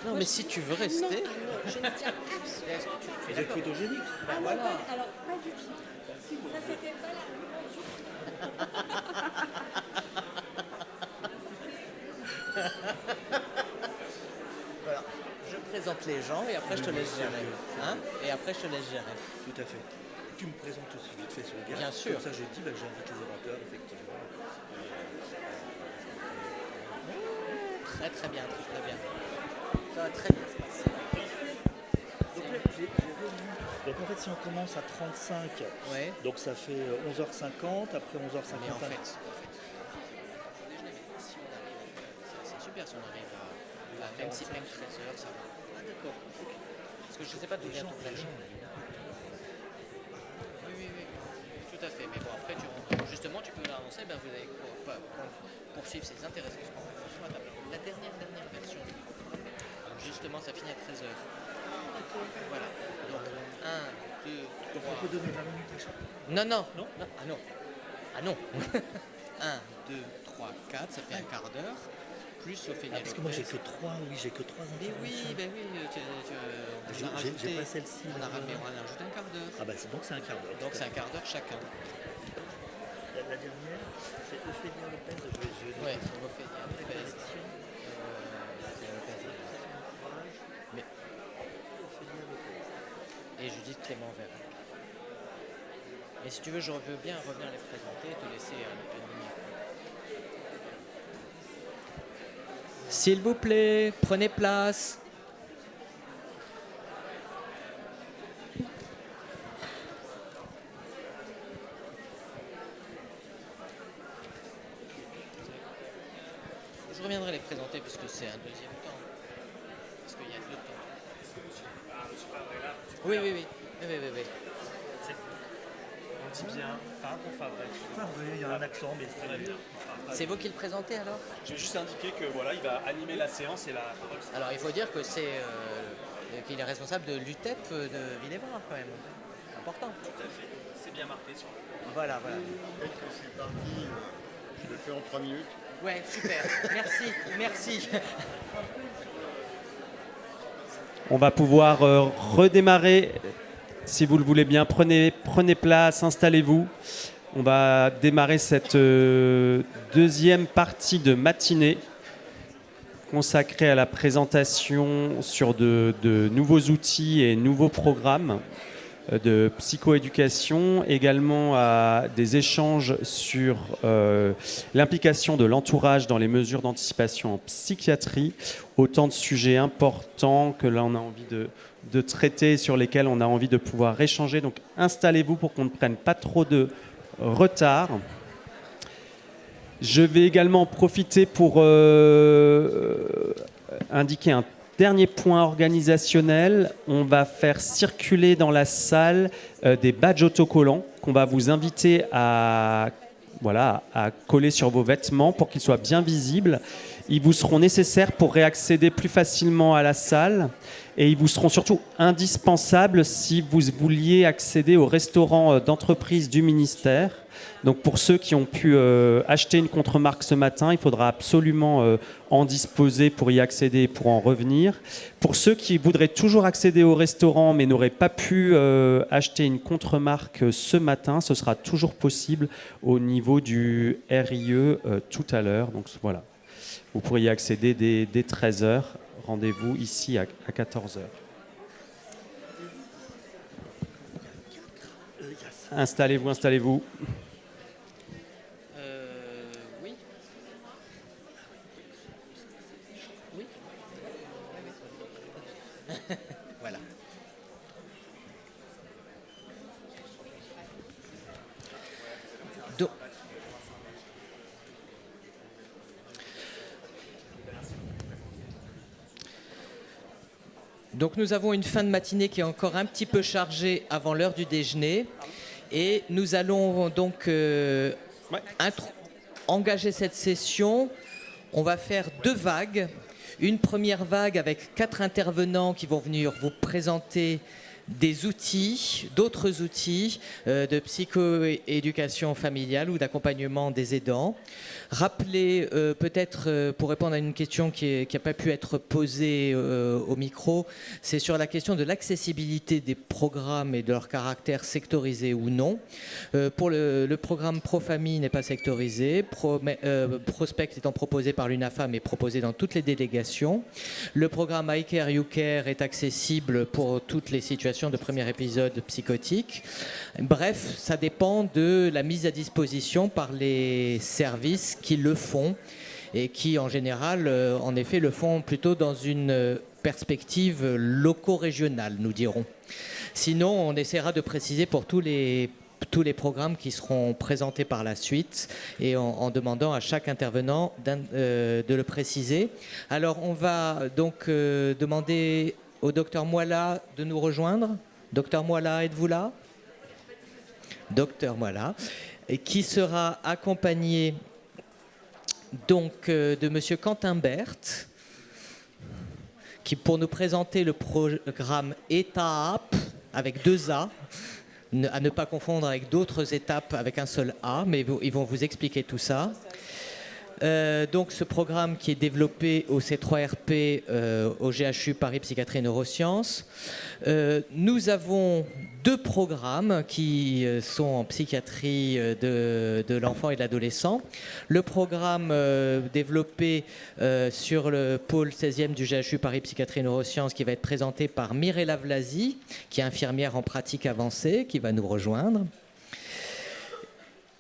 Non, mais si tu veux rester... Je ne tiens absolument pas. Vous êtes photogénique. Ah non, alors pas du tout. Ça, c'était pas Voilà. Je présente les gens et après je te laisse gérer. Hein, et après je te laisse gérer. Tout à fait. Tu me présentes aussi vite fait sur le gars. Bien sûr. Comme ça, je dis, j'invite les orateurs, effectivement. Très très bien, très très bien. Ça va très bien se passer. Donc là, j'ai revu. Donc en fait, si on commence à 35, Ouais. donc ça fait 11h50, après 11h50. Mais en fait, c'est super si on arrive à même 13h, ça va. Ah d'accord, ok. Parce que je ne sais pas d'où vient ton flash. Oui, tout à fait. Mais bon, après, justement, tu peux avancer, ben, vous allez poursuivre ces intéressants. La dernière version. Donc, justement, ça finit à 13h. Voilà. Donc, 1, 2, 3. Donc on peut donner 20 minutes à chaque. Non. Ah non. Ah non. 1, 2, 3, 4, ça fait un quart d'heure. Plus Ophélia Parce que moi j'ai Lopez. que 3, j'ai que 3 Mais interventions. oui, J'ai pas celle-ci. on a rajouté un quart d'heure. Ah bah donc c'est un quart d'heure. Donc c'est un quart d'heure chacun. La dernière, c'est Ophélia Lopez. Ouais, Ophélia Lopez. Mais... Et Judith Clément Verret. Et si tu veux, je veux bien revenir les présenter et te laisser un peu de lumière. S'il vous plaît, prenez place. Je reviendrai les présenter puisque c'est un deuxième temps. Parce qu'il y a deux temps. Oui. On dit bien Fabre ou Fabrec. Fabre, il y a un accent, mais Très bien. C'est vous qui le présentez alors? Je vais juste indiquer que voilà, il va animer la séance et la. Alors il faut dire que c'est qu'il est responsable de l'UTEP de Villévrain quand même. Important. Tout à fait. C'est bien marqué sur le. Voilà. Peut-être que c'est parti, je le fais en 3 minutes. Ouais, super. Merci. On va pouvoir redémarrer, si vous le voulez bien. Prenez place, installez-vous. On va démarrer cette deuxième partie de matinée consacrée à la présentation sur de nouveaux outils et nouveaux programmes de psychoéducation, également à des échanges sur l'implication de l'entourage dans les mesures d'anticipation en psychiatrie, autant de sujets importants que l'on a envie de traiter, sur lesquels on a envie de pouvoir échanger. Donc installez-vous pour qu'on ne prenne pas trop de retard. Je vais également profiter pour indiquer un dernier point organisationnel. On va faire circuler dans la salle des badges autocollants qu'on va vous inviter à coller sur vos vêtements pour qu'ils soient bien visibles. Ils vous seront nécessaires pour réaccéder plus facilement à la salle et ils vous seront surtout indispensables si vous vouliez accéder au restaurant d'entreprise du ministère. Donc pour ceux qui ont pu acheter une contre-marque ce matin, il faudra absolument en disposer pour y accéder et pour en revenir. Pour ceux qui voudraient toujours accéder au restaurant mais n'auraient pas pu acheter une contre-marque ce matin, ce sera toujours possible au niveau du RIE tout à l'heure. Donc voilà, vous pourrez y accéder dès 13h. Rendez-vous ici à 14h. Installez-vous. Voilà. Donc nous avons une fin de matinée qui est encore un petit peu chargée avant l'heure du déjeuner. Et nous allons donc engager cette session. On va faire 2 vagues. Une première vague avec 4 intervenants qui vont venir vous présenter des outils, d'autres outils de psychoéducation familiale ou d'accompagnement des aidants. Rappeler, peut-être pour répondre à une question qui n'a pas pu être posée au micro, c'est sur la question de l'accessibilité des programmes et de leur caractère sectorisé ou non. Pour le programme Pro-Famille n'est pas sectorisé, Prospect étant proposé par l'UNAFAM et proposé dans toutes les délégations. Le programme iCare, YouCare est accessible pour toutes les situations de premier épisode psychotique. Bref, ça dépend de la mise à disposition par les services qui le font et qui, en général, en effet, le font plutôt dans une perspective loco-régionale, nous dirons. Sinon, on essaiera de préciser pour tous les programmes qui seront présentés par la suite et en demandant à chaque intervenant de le préciser. Alors, on va donc demander au docteur Moala de nous rejoindre. Docteur Moala, êtes-vous là? Docteur Moala, et qui sera accompagné donc de monsieur Quentin Berthe, qui pour nous présenter le programme ETAP avec 2 A, à ne pas confondre avec d'autres étapes avec un seul A, mais ils vont vous expliquer tout ça. Donc ce programme qui est développé au C3RP, au GHU Paris Psychiatrie et Neurosciences. Nous avons 2 programmes qui sont en psychiatrie de l'enfant et de l'adolescent. Le programme développé sur le pôle 16e du GHU Paris Psychiatrie et Neurosciences qui va être présenté par Mirella Vlasi, qui est infirmière en pratique avancée, qui va nous rejoindre.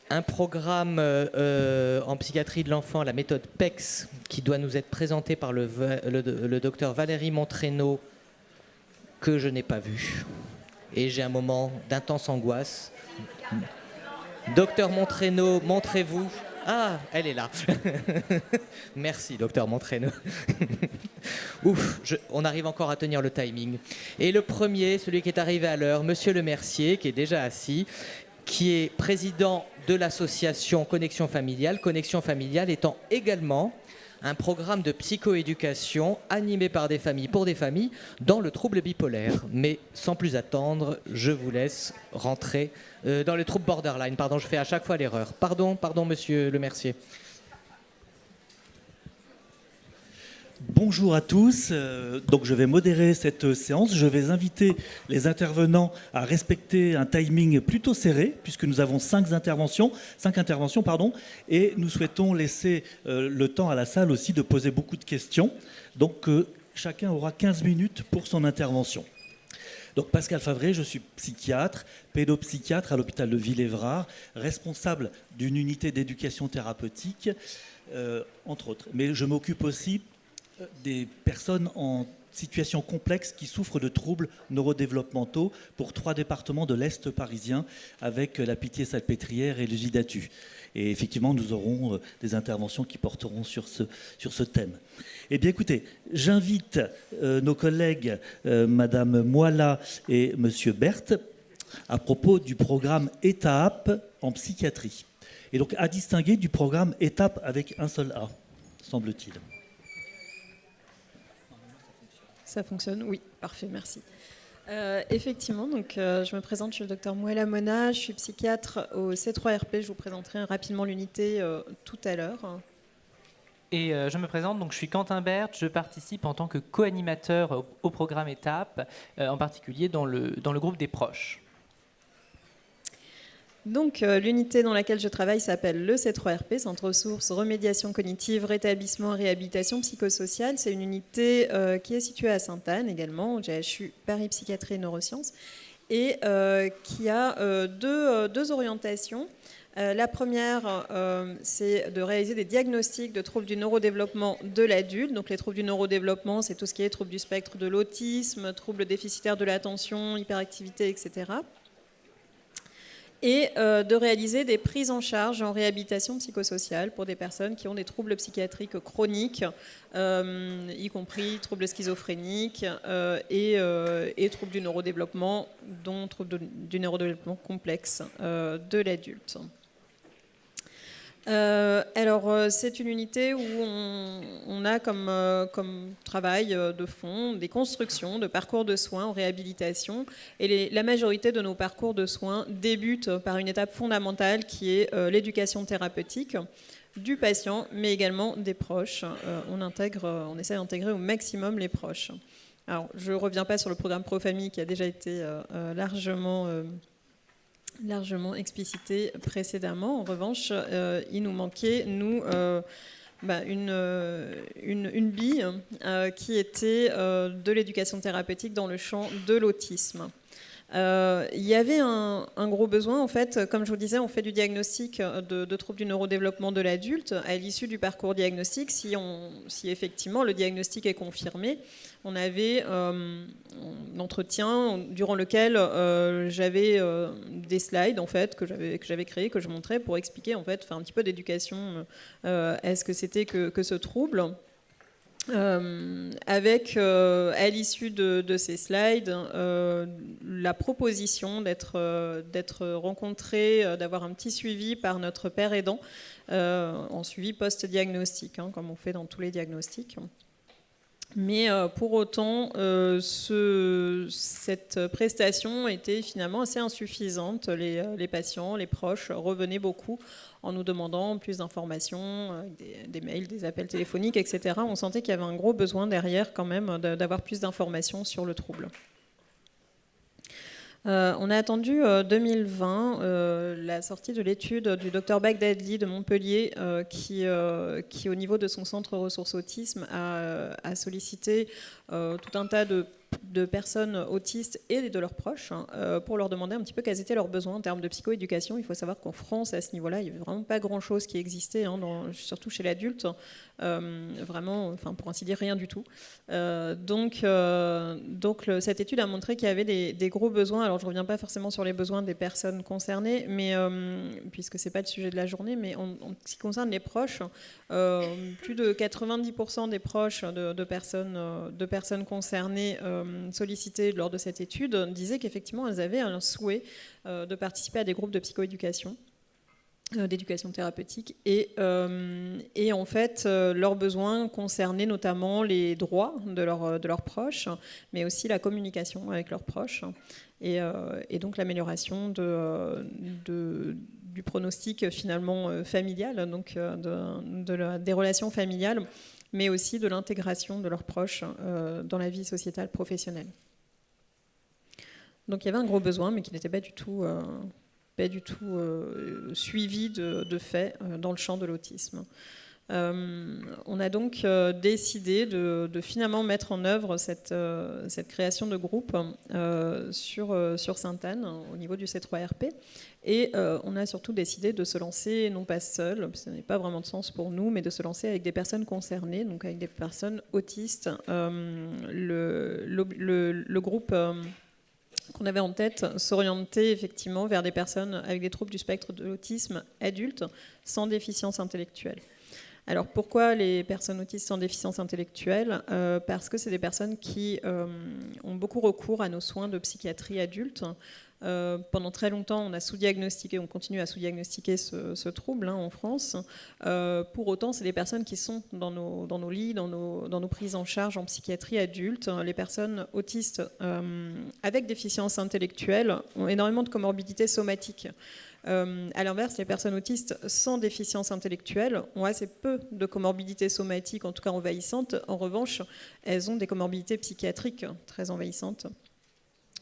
Un programme en psychiatrie de l'enfant, la méthode PEX, qui doit nous être présenté par le docteur Valérie Montraîneau, que je n'ai pas vu. Et j'ai un moment d'intense angoisse. Docteur Montraîneau, montrez-vous. Ah, elle est là. Merci, docteur Montraîneau. Ouf, on arrive encore à tenir le timing. Et le premier, celui qui est arrivé à l'heure, monsieur Le Mercier, qui est déjà assis, qui est président de l'association Connexion Familiale. Connexion Familiale étant également un programme de psychoéducation animé par des familles pour des familles dans le trouble bipolaire. Mais sans plus attendre, je vous laisse rentrer dans le trouble borderline. Pardon, je fais à chaque fois l'erreur. Pardon, monsieur Le Mercier. Bonjour à tous, donc je vais modérer cette séance. Je vais inviter les intervenants à respecter un timing plutôt serré, puisque nous avons 5 interventions, et nous souhaitons laisser le temps à la salle aussi de poser beaucoup de questions. Donc chacun aura 15 minutes pour son intervention. Donc Pascal Favret, je suis psychiatre, pédopsychiatre à l'hôpital de Villévrard, responsable d'une unité d'éducation thérapeutique, entre autres. Mais je m'occupe aussi des personnes en situation complexe qui souffrent de troubles neurodéveloppementaux pour 3 départements de l'Est parisien avec la Pitié-Salpêtrière et l'Usidatu. Et effectivement, nous aurons des interventions qui porteront sur ce thème. Eh bien, écoutez, j'invite nos collègues, Madame Moala et Monsieur Berthe, à propos du programme ETAP en psychiatrie. Et donc, à distinguer du programme ETAP avec un seul A, semble-t-il. Ça fonctionne? Oui, parfait, merci. Effectivement, donc, je me présente, je suis le docteur Moala Mona, je suis psychiatre au C3RP, je vous présenterai rapidement l'unité tout à l'heure. Et je me présente, donc je suis Quentin Berthe, je participe en tant que co-animateur au programme ETAP, en particulier dans le groupe des proches. Donc, l'unité dans laquelle je travaille s'appelle le C3RP, Centre ressources, remédiation cognitive, rétablissement et réhabilitation psychosociale. C'est une unité qui est située à Sainte-Anne également, au GHU Paris Psychiatrie et Neurosciences, et qui a deux orientations. La première, c'est de réaliser des diagnostics de troubles du neurodéveloppement de l'adulte. Donc les troubles du neurodéveloppement, c'est tout ce qui est troubles du spectre de l'autisme, troubles déficitaires de l'attention, hyperactivité, etc. Et de réaliser des prises en charge en réhabilitation psychosociale pour des personnes qui ont des troubles psychiatriques chroniques, y compris troubles schizophréniques et troubles du neurodéveloppement, dont troubles du neurodéveloppement complexe de l'adulte. C'est une unité où on a comme travail de fond des constructions de parcours de soins en réhabilitation. Et la majorité de nos parcours de soins débutent par une étape fondamentale qui est l'éducation thérapeutique du patient, mais également des proches. On essaie d'intégrer au maximum les proches. Alors, je ne reviens pas sur le programme Pro-Famille qui a déjà été largement explicité précédemment. En revanche, il nous manquait, une bille qui était de l'éducation thérapeutique dans le champ de l'autisme. Il y avait un gros besoin, en fait, comme je vous disais, on fait du diagnostic de troubles du neurodéveloppement de l'adulte. À l'issue du parcours diagnostique, si effectivement le diagnostic est confirmé, on avait un entretien durant lequel j'avais des slides en fait, que j'avais créés, que je montrais pour expliquer, en fait, faire un petit peu d'éducation à ce que c'était que ce trouble. Avec, à l'issue de ces slides, la proposition d'être rencontré, d'avoir un petit suivi par notre père aidant, en suivi post-diagnostic, comme on fait dans tous les diagnostics. Mais pour autant, cette prestation était finalement assez insuffisante. Les patients, les proches revenaient beaucoup en nous demandant plus d'informations, des mails, des appels téléphoniques, etc. On sentait qu'il y avait un gros besoin derrière quand même d'avoir plus d'informations sur le trouble. On a attendu 2020 la sortie de l'étude du Dr Bagdadli de Montpellier qui, au niveau de son centre ressources autisme, a sollicité tout un tas de personnes autistes et de leurs proches pour leur demander un petit peu quels étaient leurs besoins en termes de psychoéducation. Il faut savoir qu'en France, à ce niveau-là, il n'y avait vraiment pas grand-chose qui existait, surtout chez l'adulte. Vraiment, pour ainsi dire, rien du tout. Donc cette étude a montré qu'il y avait des gros besoins. Alors, je ne reviens pas forcément sur les besoins des personnes concernées, mais, puisque ce n'est pas le sujet de la journée, mais en ce qui concerne les proches, plus de 90% des proches de personnes concernées sollicitées lors de cette étude disaient qu'effectivement, elles avaient un souhait de participer à des groupes de psychoéducation, d'éducation thérapeutique, et en fait leurs besoins concernaient notamment les droits de leurs proches, mais aussi la communication avec leurs proches, et donc l'amélioration du pronostic finalement familial, donc des relations familiales, mais aussi de l'intégration de leurs proches dans la vie sociétale professionnelle. Donc il y avait un gros besoin, mais qui n'était pas du tout suivi de fait dans le champ de l'autisme. On a donc décidé de finalement mettre en œuvre cette création de groupe sur Sainte-Anne au niveau du C3RP. Et on a surtout décidé de se lancer, non pas seul, ça n'a pas vraiment de sens pour nous, mais de se lancer avec des personnes concernées, donc avec des personnes autistes. Le groupe qu'on avait en tête s'orienter effectivement vers des personnes avec des troubles du spectre de l'autisme adultes sans déficience intellectuelle. Alors pourquoi les personnes autistes sans déficience intellectuelle ? Parce que c'est des personnes qui ont beaucoup recours à nos soins de psychiatrie adulte. Pendant très longtemps, on a sous-diagnostiqué, on continue à sous-diagnostiquer ce trouble en France. Pour autant, c'est des personnes qui sont dans nos lits, dans nos prises en charge en psychiatrie adulte. Les personnes autistes avec déficience intellectuelle ont énormément de comorbidités somatiques. À l'inverse, les personnes autistes sans déficience intellectuelle ont assez peu de comorbidités somatiques, en tout cas envahissantes. En revanche, elles ont des comorbidités psychiatriques très envahissantes,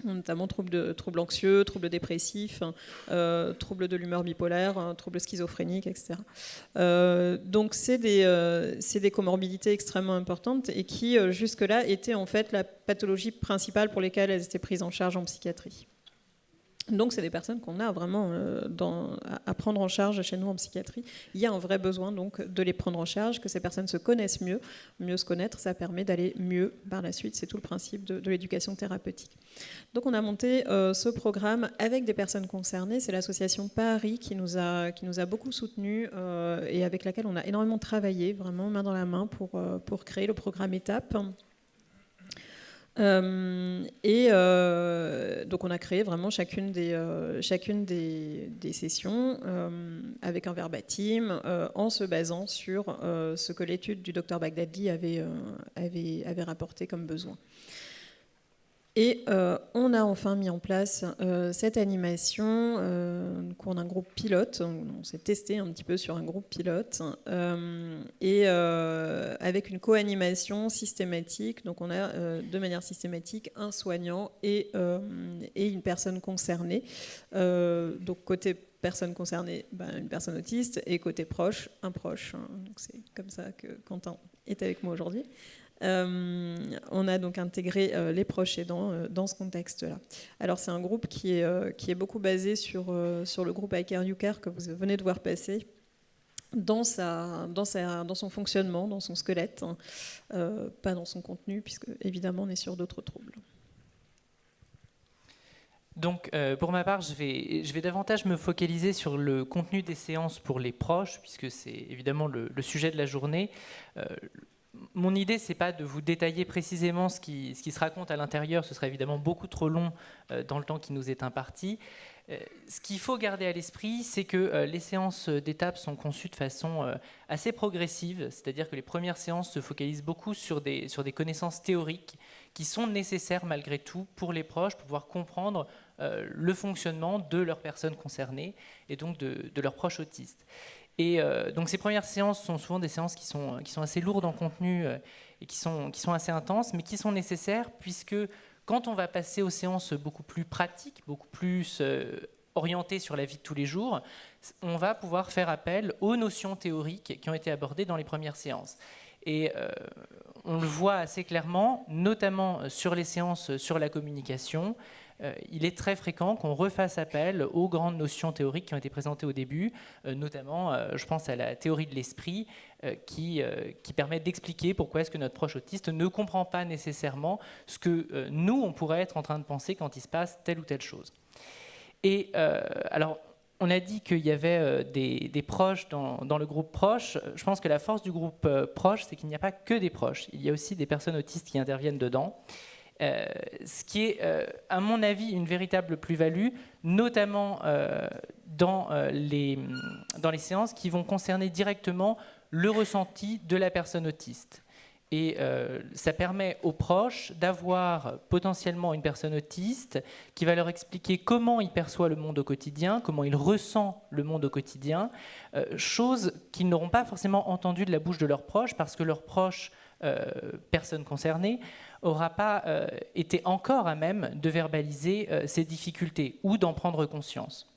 notamment troubles anxieux, troubles dépressifs, troubles de l'humeur bipolaire, troubles schizophréniques, etc. Donc c'est des comorbidités extrêmement importantes et qui jusque-là étaient en fait la pathologie principale pour lesquelles elles étaient prises en charge en psychiatrie. Donc c'est des personnes qu'on a vraiment à prendre en charge chez nous en psychiatrie. Il y a un vrai besoin donc de les prendre en charge, que ces personnes se connaissent mieux. Mieux se connaître, ça permet d'aller mieux par la suite. C'est tout le principe de l'éducation thérapeutique. Donc on a monté ce programme avec des personnes concernées. C'est l'association Paris qui nous a beaucoup soutenus et avec laquelle on a énormément travaillé, vraiment main dans la main pour créer le programme Étape. Donc on a créé vraiment chacune des sessions avec un verbatim en se basant sur ce que l'étude du Dr Baghdadi avait rapporté comme besoin. Et on a enfin mis en place cette animation qu'on a un groupe pilote. On s'est testé un petit peu sur un groupe pilote avec une co-animation systématique. Donc on a de manière systématique un soignant et une personne concernée. Donc côté personne concernée, une personne autiste, et côté proche, un proche. Donc c'est comme ça que Quentin est avec moi aujourd'hui. On a donc intégré les proches aidants dans ce contexte-là. Alors c'est un groupe qui est beaucoup basé sur le groupe I Care You Care que vous venez de voir passer dans son fonctionnement, dans son squelette, pas dans son contenu, puisque évidemment on est sur d'autres troubles. Donc, pour ma part, je vais davantage me focaliser sur le contenu des séances pour les proches, puisque c'est évidemment le sujet de la journée. Mon idée, c'est pas de vous détailler précisément ce qui se raconte à l'intérieur, ce serait évidemment beaucoup trop long dans le temps qui nous est imparti. Ce qu'il faut garder à l'esprit, c'est que les séances d'étapes sont conçues de façon assez progressive, c'est-à-dire que les premières séances se focalisent beaucoup sur des connaissances théoriques qui sont nécessaires malgré tout pour les proches, pour pouvoir comprendre le fonctionnement de leurs personnes concernées et donc de leurs proches autistes. Et donc ces premières séances sont souvent des séances qui sont assez lourdes en contenu et qui sont assez intenses, mais qui sont nécessaires puisque quand on va passer aux séances beaucoup plus pratiques, beaucoup plus orientées sur la vie de tous les jours, on va pouvoir faire appel aux notions théoriques qui ont été abordées dans les premières séances. Et on le voit assez clairement, notamment sur les séances sur la communication. Il est très fréquent qu'on refasse appel aux grandes notions théoriques qui ont été présentées au début, notamment, je pense à la théorie de l'esprit, qui permet d'expliquer pourquoi est-ce que notre proche autiste ne comprend pas nécessairement ce que nous, on pourrait être en train de penser quand il se passe telle ou telle chose. Et alors, on a dit qu'il y avait des proches dans le groupe proche. Je pense que la force du groupe proche, c'est qu'il n'y a pas que des proches. Il y a aussi des personnes autistes qui interviennent dedans. Ce qui est, à mon avis, une véritable plus-value, notamment dans les séances qui vont concerner directement le ressenti de la personne autiste. Et ça permet aux proches d'avoir potentiellement une personne autiste qui va leur expliquer comment il perçoit le monde au quotidien, comment il ressent le monde au quotidien, chose qu'ils n'auront pas forcément entendue de la bouche de leurs proches parce que leurs proches, personnes concernées, n'aura pas été encore à même de verbaliser ces difficultés ou d'en prendre conscience.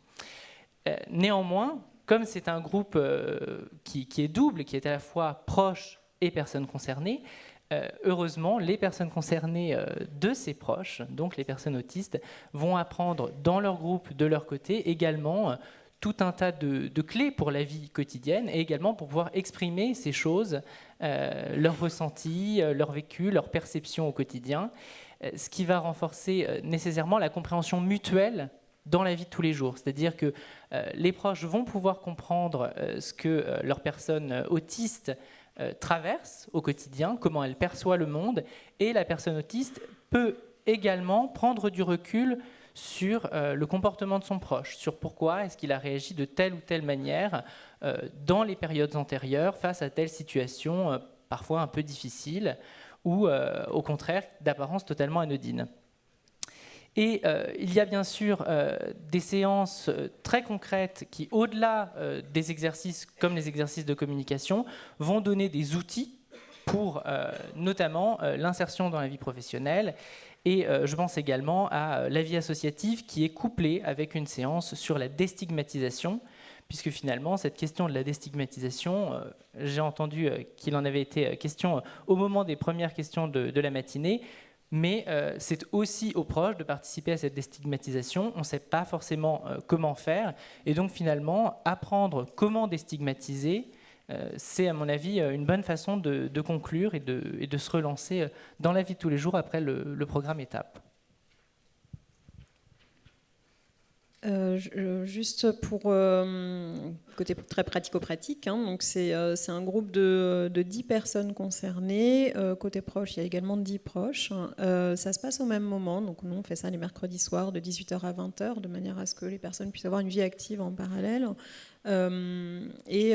Néanmoins, comme c'est un groupe qui est double, qui est à la fois proche et personnes concernées, heureusement, les personnes concernées de ces proches, donc les personnes autistes, vont apprendre dans leur groupe, de leur côté, également tout un tas de clés pour la vie quotidienne et également pour pouvoir exprimer ces choses, leurs ressentis, leur vécu, leur perception au quotidien, ce qui va renforcer nécessairement la compréhension mutuelle dans la vie de tous les jours. C'est-à-dire que les proches vont pouvoir comprendre ce que leur personne autiste traverse au quotidien, comment elle perçoit le monde, et la personne autiste peut également prendre du recul sur le comportement de son proche, sur pourquoi est-ce qu'il a réagi de telle ou telle manière dans les périodes antérieures face à telle situation parfois un peu difficile ou au contraire d'apparence totalement anodine. Et il y a bien sûr des séances très concrètes qui, au-delà des exercices comme les exercices de communication, vont donner des outils pour notamment l'insertion dans la vie professionnelle. Et je pense également à la vie associative qui est couplée avec une séance sur la déstigmatisation, puisque finalement, cette question de la déstigmatisation, j'ai entendu qu'il en avait été question au moment des premières questions de la matinée, mais c'est aussi aux proches de participer à cette déstigmatisation. On ne sait pas forcément comment faire, et donc finalement, apprendre comment déstigmatiser, c'est à mon avis une bonne façon de conclure et de se relancer dans la vie de tous les jours après le programme étape. Juste pour côté très pratico-pratique, hein, donc c'est un groupe de 10 personnes concernées. Côté proche, il y a également 10 proches. Ça se passe au même moment, donc nous on fait ça les mercredis soirs de 18h à 20h, de manière à ce que les personnes puissent avoir une vie active en parallèle. Mais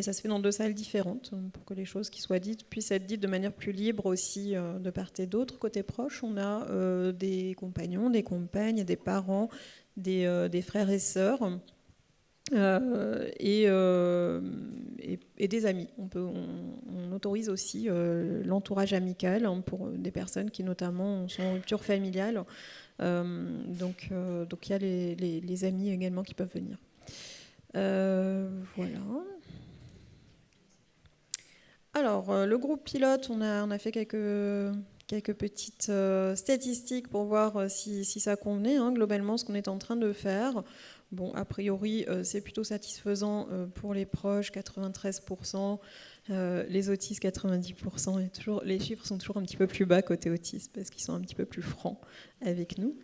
ça se fait dans 2 salles différentes pour que les choses qui soient dites puissent être dites de manière plus libre aussi de part et d'autre. Côté proche, on a des compagnons, des compagnes, des parents, des frères et sœurs et des amis. On autorise aussi l'entourage amical pour des personnes qui notamment sont en rupture familiale. Donc il y a les amis également qui peuvent venir. Voilà. Alors, le groupe pilote, on a fait quelques petites statistiques pour voir si ça convenait, hein, globalement, ce qu'on est en train de faire. Bon, a priori, c'est plutôt satisfaisant pour les proches, 93%, les autistes, 90%. Et les chiffres sont toujours un petit peu plus bas côté autistes, parce qu'ils sont un petit peu plus francs avec nous.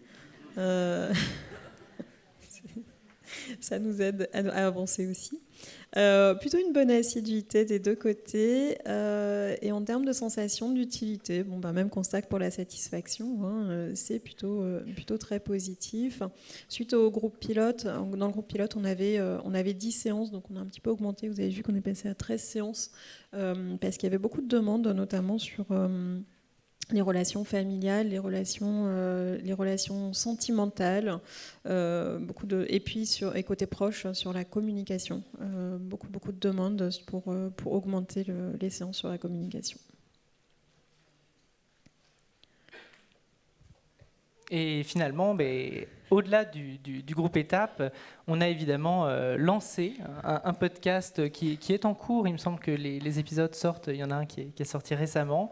Ça nous aide à avancer aussi. Plutôt une bonne assiduité des 2 côtés. Et en termes de sensation d'utilité, même constat que pour la satisfaction, hein, c'est plutôt très positif. Suite au groupe pilote, dans le groupe pilote, on avait 10 séances, donc on a un petit peu augmenté. Vous avez vu qu'on est passé à 13 séances, parce qu'il y avait beaucoup de demandes, notamment sur les relations familiales, les relations sentimentales, et puis et côté proche sur la communication, beaucoup de demandes pour augmenter les séances sur la communication. Et finalement, au-delà du groupe Étape, on a évidemment lancé un podcast qui est en cours. Il me semble que les épisodes sortent. Il y en a un qui est sorti récemment,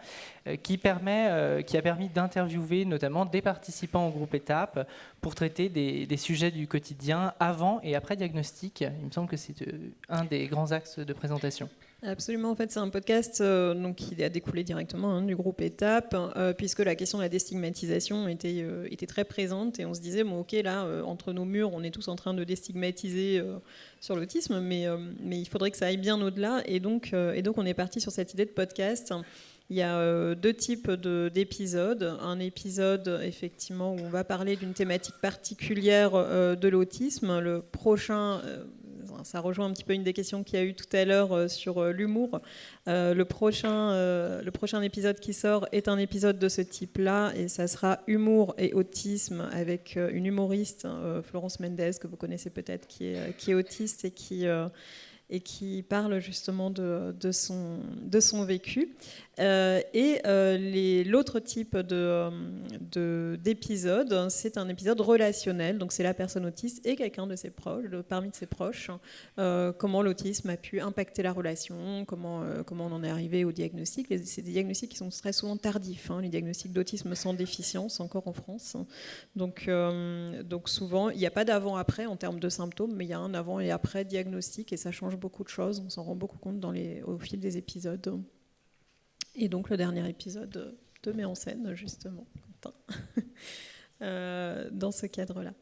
qui a permis d'interviewer notamment des participants au groupe Étape pour traiter des sujets du quotidien avant et après diagnostic. Il me semble que c'est un des grands axes de présentation. Absolument, en fait c'est un podcast qui a découlé directement du groupe Étape, puisque la question de la déstigmatisation était très présente et on se disait, bon ok, là entre nos murs on est tous en train de déstigmatiser sur l'autisme, mais il faudrait que ça aille bien au-delà, et donc on est parti sur cette idée de podcast. Il y a 2 types d'épisodes. Un épisode effectivement où on va parler d'une thématique particulière de l'autisme. Le prochain, ça rejoint un petit peu une des questions qu'il y a eu tout à l'heure sur l'humour. Le prochain épisode qui sort est un épisode de ce type-là, et ça sera humour et autisme avec une humoriste, Florence Mendes, que vous connaissez peut-être, qui est autiste et qui parle justement de son vécu. L'autre type d'épisode, c'est un épisode relationnel. Donc c'est la personne autiste et quelqu'un de ses proches, parmi de ses proches, comment l'autisme a pu impacter la relation, comment on en est arrivé au diagnostic. C'est des diagnostics qui sont très souvent tardifs, les diagnostics d'autisme sans déficience, encore en France. Donc souvent, il n'y a pas d'avant-après en termes de symptômes, mais il y a un avant et après diagnostic, et ça change beaucoup de choses. On s'en rend beaucoup compte au fil des épisodes. Et donc le dernier épisode te met en scène, justement, Quentin, dans ce cadre-là.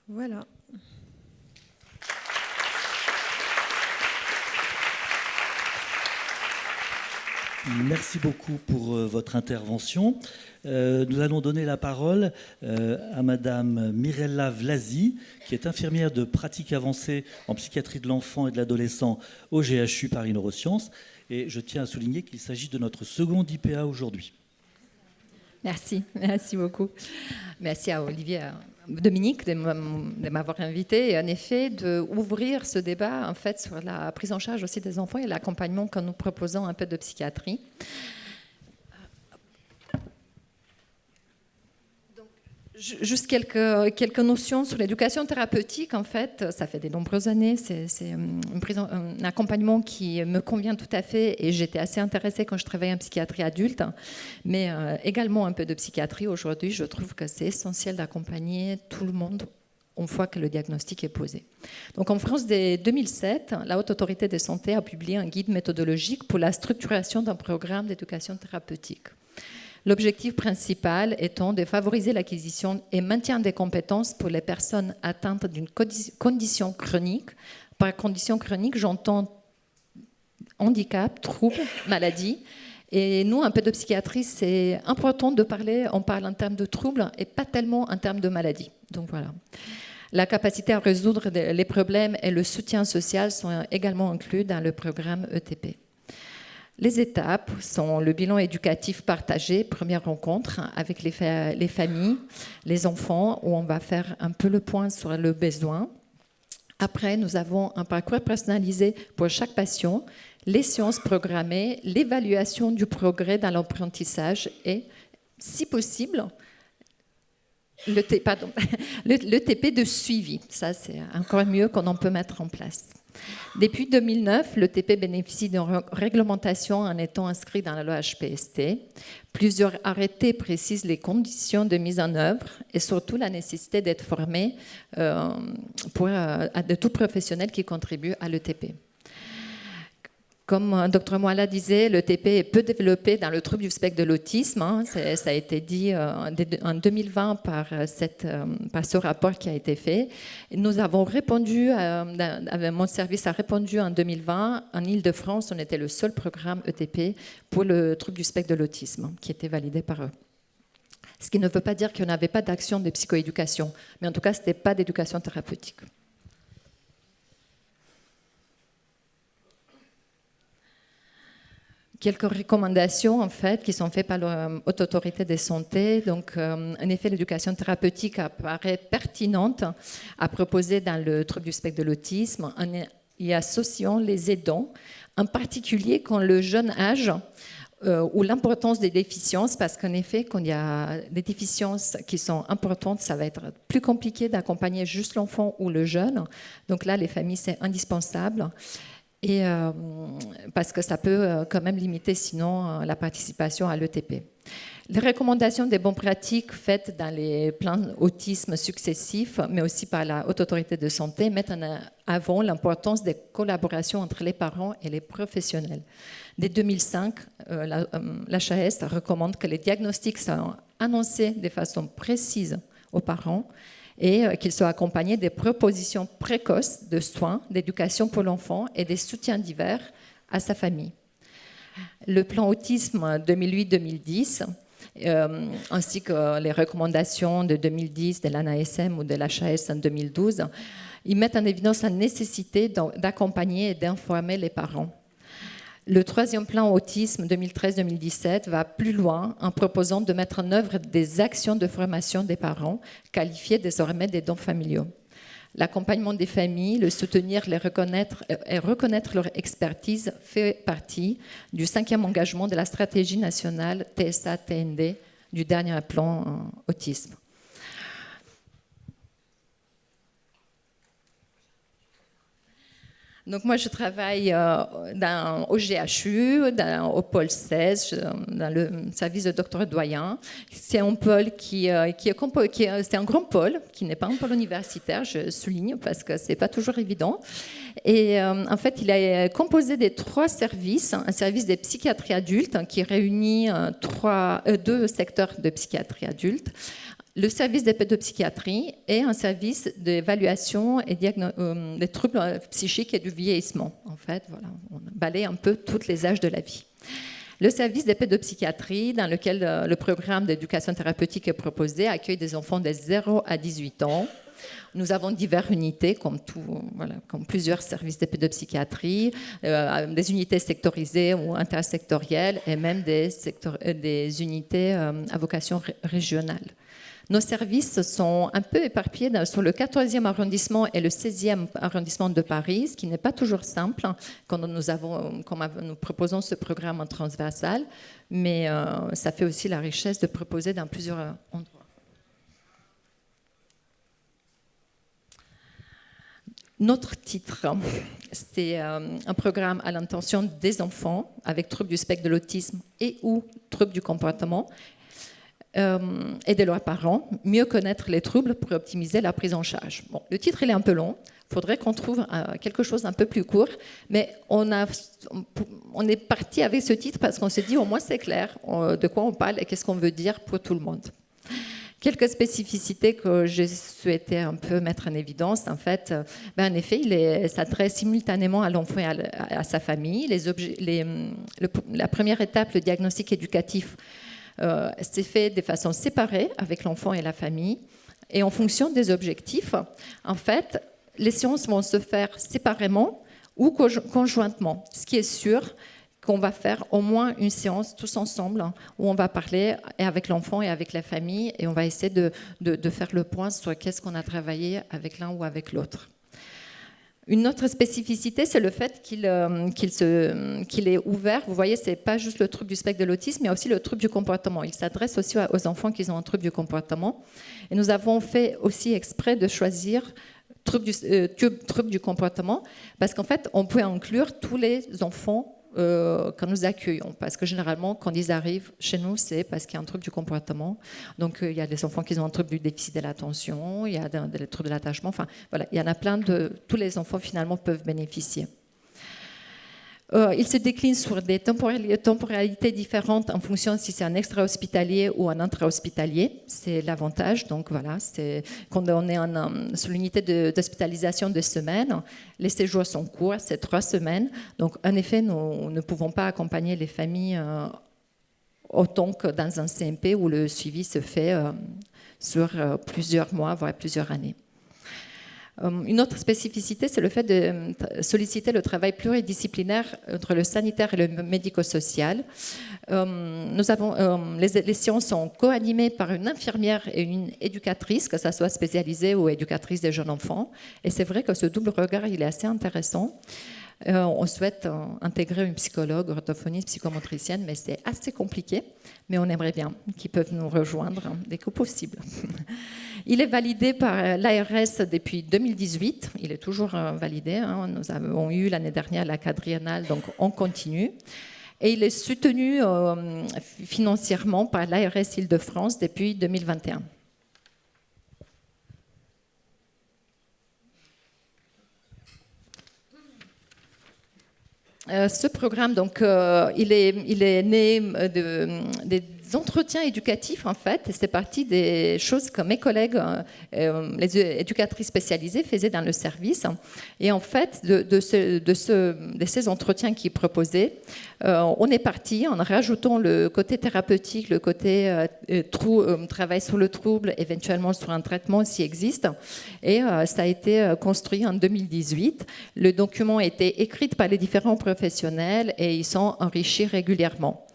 Voilà. Merci beaucoup pour votre intervention. Nous allons donner la parole à Madame Mirella Vlasi, qui est infirmière de pratique avancée en psychiatrie de l'enfant et de l'adolescent au GHU Paris Neurosciences. Et je tiens à souligner qu'il s'agit de notre second IPA aujourd'hui. Merci beaucoup. Merci à Olivier, à Dominique de m'avoir invité, et en effet d'ouvrir ce débat en fait sur la prise en charge aussi des enfants et l'accompagnement que nous proposons un peu de psychiatrie. Juste quelques notions sur l'éducation thérapeutique. En fait, ça fait de nombreuses années. C'est un accompagnement qui me convient tout à fait, et j'étais assez intéressée quand je travaillais en psychiatrie adulte, mais également un peu de psychiatrie. Aujourd'hui, je trouve que c'est essentiel d'accompagner tout le monde une fois que le diagnostic est posé. Donc, en France, dès 2007, la Haute Autorité de Santé a publié un guide méthodologique pour la structuration d'un programme d'éducation thérapeutique. L'objectif principal étant de favoriser l'acquisition et maintien des compétences pour les personnes atteintes d'une condition chronique. Par condition chronique, j'entends handicap, trouble, maladie. Et nous, en pédopsychiatrie, c'est important de parler, on parle en termes de troubles et pas tellement en termes de maladie. Donc voilà. La capacité à résoudre les problèmes et le soutien social sont également inclus dans le programme ETP. Les étapes sont le bilan éducatif partagé, première rencontre avec les familles, les enfants, où on va faire un peu le point sur le besoin. Après, nous avons un parcours personnalisé pour chaque patient, les séances programmées, l'évaluation du progrès dans l'apprentissage et, si possible, le TP de suivi. Ça, c'est encore mieux qu'on en peut mettre en place. Depuis 2009, le TP bénéficie d'une réglementation en étant inscrit dans la loi HPST. Plusieurs arrêtés précisent les conditions de mise en œuvre et surtout la nécessité d'être formé de tout professionnel qui contribue à l'ETP. Comme Dr Moala disait, le TP est peu développé dans le trouble du spectre de l'autisme. Ça a été dit en 2020 par ce rapport qui a été fait. Nous avons répondu, mon service a répondu en 2020. En Île-de-France, on était le seul programme ETP pour le trouble du spectre de l'autisme qui était validé par eux. Ce qui ne veut pas dire qu'il n'y avait pas d'action de psychoéducation, mais en tout cas, ce n'était pas d'éducation thérapeutique. Quelques recommandations en fait qui sont faites par l'autorité de santé. Donc, en effet, l'éducation thérapeutique apparaît pertinente à proposer dans le trouble du spectre de l'autisme en y associant les aidants, en particulier quand le jeune âge ou l'importance des déficiences, parce qu'en effet, quand il y a des déficiences qui sont importantes, ça va être plus compliqué d'accompagner juste l'enfant ou le jeune. Donc là, les familles, c'est indispensable. Et parce que ça peut quand même limiter sinon la participation à l'ETP. Les recommandations des bonnes pratiques faites dans les plans autisme successifs, mais aussi par la Haute Autorité de Santé, mettent en avant l'importance des collaborations entre les parents et les professionnels. Dès 2005, l'HAS recommande que les diagnostics soient annoncés de façon précise aux parents et qu'ils soient accompagnés des propositions précoces de soins, d'éducation pour l'enfant et des soutiens divers à sa famille. Le plan autisme 2008-2010, ainsi que les recommandations de 2010 de l'ANASM ou de l'HAS en 2012, ils mettent en évidence la nécessité d'accompagner et d'informer les parents. Le troisième plan autisme 2013-2017 va plus loin en proposant de mettre en œuvre des actions de formation des parents, qualifiés désormais d'aidants familiaux. L'accompagnement des familles, le soutenir, les reconnaître et reconnaître leur expertise fait partie du 5e engagement de la stratégie nationale TSA-TND du dernier plan autisme. Donc moi, je travaille au GHU, au pôle 16, dans le service de docteur Doyen. C'est un pôle c'est un grand pôle, qui n'est pas un pôle universitaire, je souligne, parce que ce n'est pas toujours évident. Et en fait, il est composé de 3 services. Un service de psychiatrie adulte qui réunit 2 secteurs de psychiatrie adulte, le service de pédopsychiatrie et un service d'évaluation et des troubles psychiques et du vieillissement. En fait, voilà, on balaye un peu tous les âges de la vie. Le service de pédopsychiatrie, dans lequel le programme d'éducation thérapeutique est proposé, accueille des enfants de 0 à 18 ans. Nous avons diverses unités, comme plusieurs services de pédopsychiatrie, des unités sectorisées ou intersectorielles et même des unités à vocation régionale. Nos services sont un peu éparpillés sur le 14e arrondissement et le 16e arrondissement de Paris, ce qui n'est pas toujours simple quand nous proposons ce programme en transversal, mais ça fait aussi la richesse de proposer dans plusieurs endroits. Notre titre, c'est un programme à l'intention des enfants avec troubles du spectre de l'autisme et ou troubles du comportement, et de leurs parents, mieux connaître les troubles pour optimiser la prise en charge. Bon, le titre il est un peu long. faudrait qu'on trouve quelque chose un peu plus court. Mais on est parti avec ce titre parce qu'on s'est dit, au moins c'est clair de quoi on parle et qu'est-ce qu'on veut dire pour tout le monde. Quelques spécificités que j'ai souhaité un peu mettre en évidence. En fait, en effet, il s'adresse simultanément à l'enfant et à sa famille. La première étape, le diagnostic éducatif, c'est fait de façon séparée avec l'enfant et la famille. Et en fonction des objectifs, en fait, les séances vont se faire séparément ou conjointement. Ce qui est sûr, qu'on va faire au moins une séance tous ensemble où on va parler avec l'enfant et avec la famille et on va essayer de faire le point sur qu'est-ce qu'on a travaillé avec l'un ou avec l'autre. Une autre spécificité, c'est le fait qu'il est ouvert. Vous voyez, ce n'est pas juste le trouble du spectre de l'autisme, mais aussi le trouble du comportement. Il s'adresse aussi aux enfants qui ont un trouble du comportement. Et nous avons fait aussi exprès de choisir trouble du comportement parce qu'en fait, on peut inclure tous les enfants quand nous accueillons, parce que généralement quand ils arrivent chez nous c'est parce qu'il y a un trouble du comportement, donc il y a des enfants qui ont un trouble du déficit de l'attention, il y a des troubles de l'attachement, enfin voilà, il y en a plein tous les enfants finalement peuvent bénéficier. Il se décline sur des temporalités différentes en fonction si c'est un extra-hospitalier ou un intra-hospitalier. C'est l'avantage. Donc voilà, c'est quand on est sur l'unité d'hospitalisation de semaines, les séjours sont courts, c'est 3 semaines. Donc en effet, nous ne pouvons pas accompagner les familles autant que dans un CMP où le suivi se fait sur plusieurs mois, voire plusieurs années. Une autre spécificité, c'est le fait de solliciter le travail pluridisciplinaire entre le sanitaire et le médico-social. Les séances sont co-animées par une infirmière et une éducatrice, que ce soit spécialisée ou éducatrice des jeunes enfants. Et c'est vrai que ce double regard, il est assez intéressant. On souhaite intégrer une psychologue, orthophoniste, psychomotricienne, mais c'est assez compliqué. Mais on aimerait bien qu'ils peuvent nous rejoindre dès que possible. Il est validé par l'ARS depuis 2018. Il est toujours validé. Nous avons eu l'année dernière la quadriennale, donc on continue. Et il est soutenu financièrement par l'ARS Île-de-France depuis 2021. Ce programme, donc, il est né des entretiens éducatifs, en fait. C'est parti des choses que mes collègues, les éducatrices spécialisées, faisaient dans le service. Et en fait, de ces entretiens qu'ils proposaient, on est parti en rajoutant le côté thérapeutique, le côté travail sur le trouble, éventuellement sur un traitement s'il existe. Et ça a été construit en 2018. Le document a été écrit par les différents professionnels et ils sont enrichis régulièrement.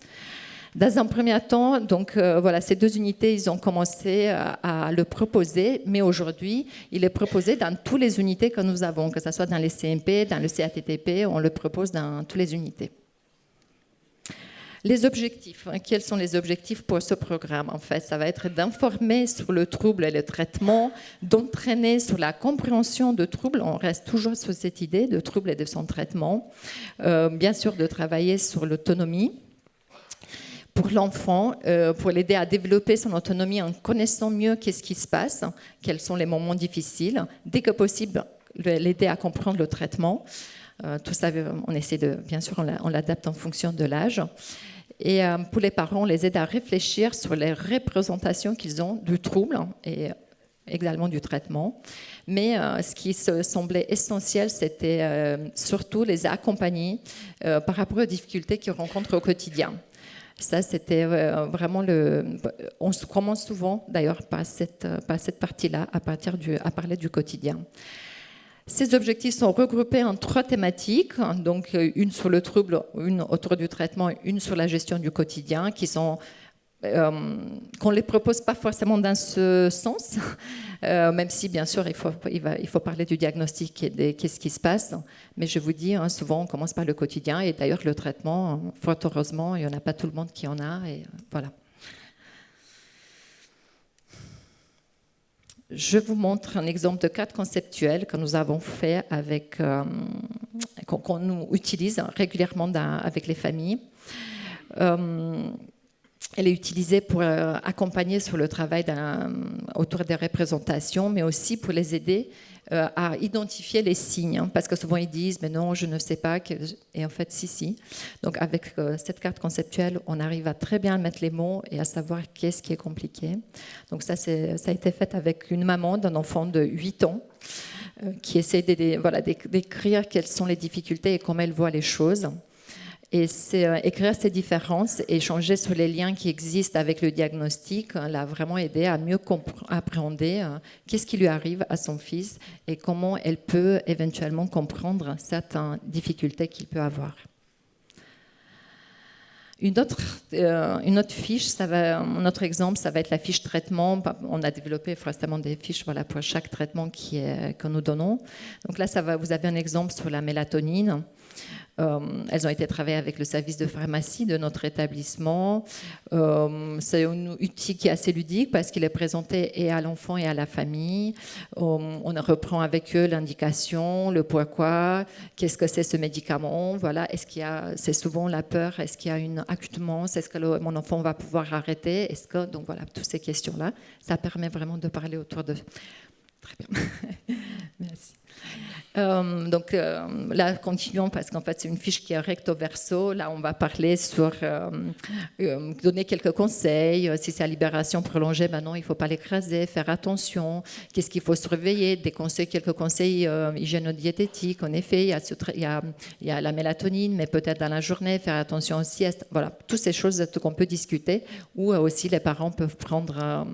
Dans un premier temps, donc, voilà, ces 2 unités, ils ont commencé à le proposer, mais aujourd'hui, il est proposé dans toutes les unités que nous avons, que ce soit dans les CMP, dans le CATTP, on le propose dans toutes les unités. Les objectifs, quels sont les objectifs pour ce programme? En fait, ça va être d'informer sur le trouble et le traitement, d'entraîner sur la compréhension de troubles, on reste toujours sur cette idée de trouble et de son traitement, bien sûr de travailler sur l'autonomie, pour l'enfant, pour l'aider à développer son autonomie en connaissant mieux qu'est-ce qui se passe, quels sont les moments difficiles, dès que possible, l'aider à comprendre le traitement. Tout ça, on essaie de, bien sûr, on l'adapte en fonction de l'âge. Et pour les parents, on les aide à réfléchir sur les représentations qu'ils ont du trouble et également du traitement. Mais ce qui semblait essentiel, c'était surtout les accompagner par rapport aux difficultés qu'ils rencontrent au quotidien. Ça, c'était vraiment on commence souvent, d'ailleurs, par cette partie-là, à parler du quotidien. Ces objectifs sont regroupés en 3 thématiques, donc une sur le trouble, une autour du traitement, une sur la gestion du quotidien, qui sont qu'on ne les propose pas forcément dans ce sens, même si bien sûr il faut parler du diagnostic et de qu'est-ce qui se passe, mais je vous dis, souvent on commence par le quotidien, et d'ailleurs le traitement, fort heureusement, il n'y en a pas tout le monde qui en a, et voilà. Je vous montre un exemple de cadre conceptuel que nous avons fait qu'on utilise régulièrement avec les familles. Elle est utilisée pour accompagner sur le travail autour des représentations, mais aussi pour les aider à identifier les signes, hein, parce que souvent ils disent mais non, je ne sais pas, et en fait si. Donc avec cette carte conceptuelle, on arrive à très bien mettre les mots et à savoir qu'est-ce qui est compliqué. Donc ça a été fait avec une maman d'un enfant de 8 ans qui essaie d'écrire quelles sont les difficultés et comment elle voit les choses. Et c'est écrire ces différences et échanger sur les liens qui existent avec le diagnostic l'a vraiment aidé à mieux appréhender qu'est-ce qui lui arrive à son fils et comment elle peut éventuellement comprendre certaines difficultés qu'il peut avoir. Une autre fiche, notre exemple, ça va être la fiche traitement. On a développé récemment des fiches pour chaque traitement que nous donnons. Donc là, vous avez un exemple sur la mélatonine. Elles ont été travaillées avec le service de pharmacie de notre établissement. C'est un outil qui est assez ludique parce qu'il est présenté et à l'enfant et à la famille. On reprend avec eux l'indication, le pourquoi, qu'est-ce que c'est ce médicament. Voilà, c'est souvent la peur, est-ce qu'il y a une accoutumance, est-ce que mon enfant va pouvoir arrêter, donc voilà, toutes ces questions-là, ça permet vraiment de parler autour de. Très bien, merci. Donc là, continuons parce qu'en fait, c'est une fiche qui est recto verso. Là, on va parler sur donner quelques conseils. Si c'est à libération prolongée, non, il ne faut pas l'écraser, faire attention. Qu'est-ce qu'il faut surveiller? Quelques conseils hygiéno-diététiques. En effet, il y a la mélatonine, mais peut-être dans la journée, faire attention aussi. Voilà, toutes ces choses qu'on peut discuter, ou aussi les parents peuvent prendre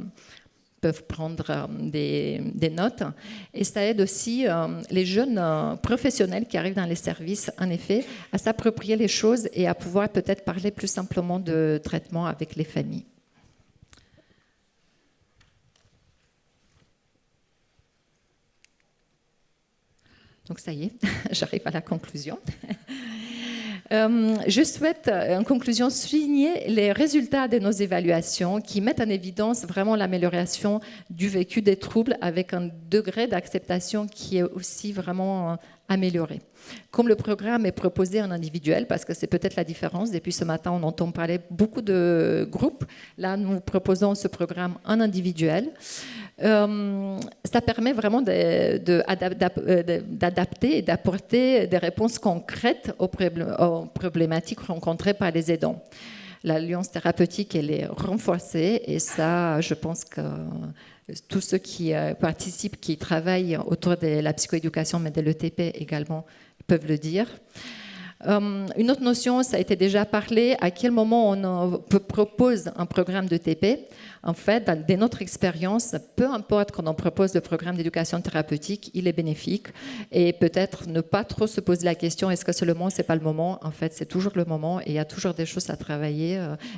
des notes. Et ça aide aussi les jeunes professionnels qui arrivent dans les services, en effet, à s'approprier les choses et à pouvoir peut-être parler plus simplement de traitement avec les familles. Donc ça y est, j'arrive à la conclusion. Je souhaite, en conclusion, souligner les résultats de nos évaluations qui mettent en évidence vraiment l'amélioration du vécu des troubles avec un degré d'acceptation qui est aussi vraiment amélioré. Comme le programme est proposé en individuel, parce que c'est peut-être la différence, depuis ce matin on entend parler beaucoup de groupes, là nous proposons ce programme en individuel. Ça permet vraiment d'adapter et d'apporter des réponses concrètes aux problématiques rencontrées par les aidants. L'alliance thérapeutique, elle est renforcée et ça, je pense que tous ceux qui participent, qui travaillent autour de la psychoéducation, mais de l'ETP également, peuvent le dire. Une autre notion, ça a été déjà parlé, à quel moment on propose un programme d'ETP. En fait, dans notre expérience, peu importe quand on propose le programme d'éducation thérapeutique, il est bénéfique. Et peut-être ne pas trop se poser la question, est-ce que c'est le moment, c'est pas le moment. En fait, c'est toujours le moment et il y a toujours des choses à travailler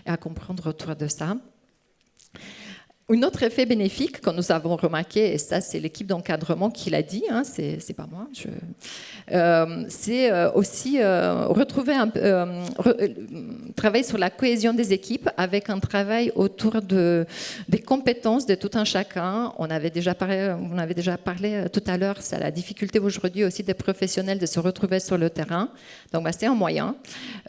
et à comprendre autour de ça. Un autre effet bénéfique que nous avons remarqué, et ça c'est l'équipe d'encadrement qui l'a dit, hein, c'est pas moi, c'est aussi travailler sur la cohésion des équipes avec un travail autour des compétences de tout un chacun. On avait déjà parlé tout à l'heure, c'est la difficulté aujourd'hui aussi des professionnels de se retrouver sur le terrain. Donc c'est un moyen.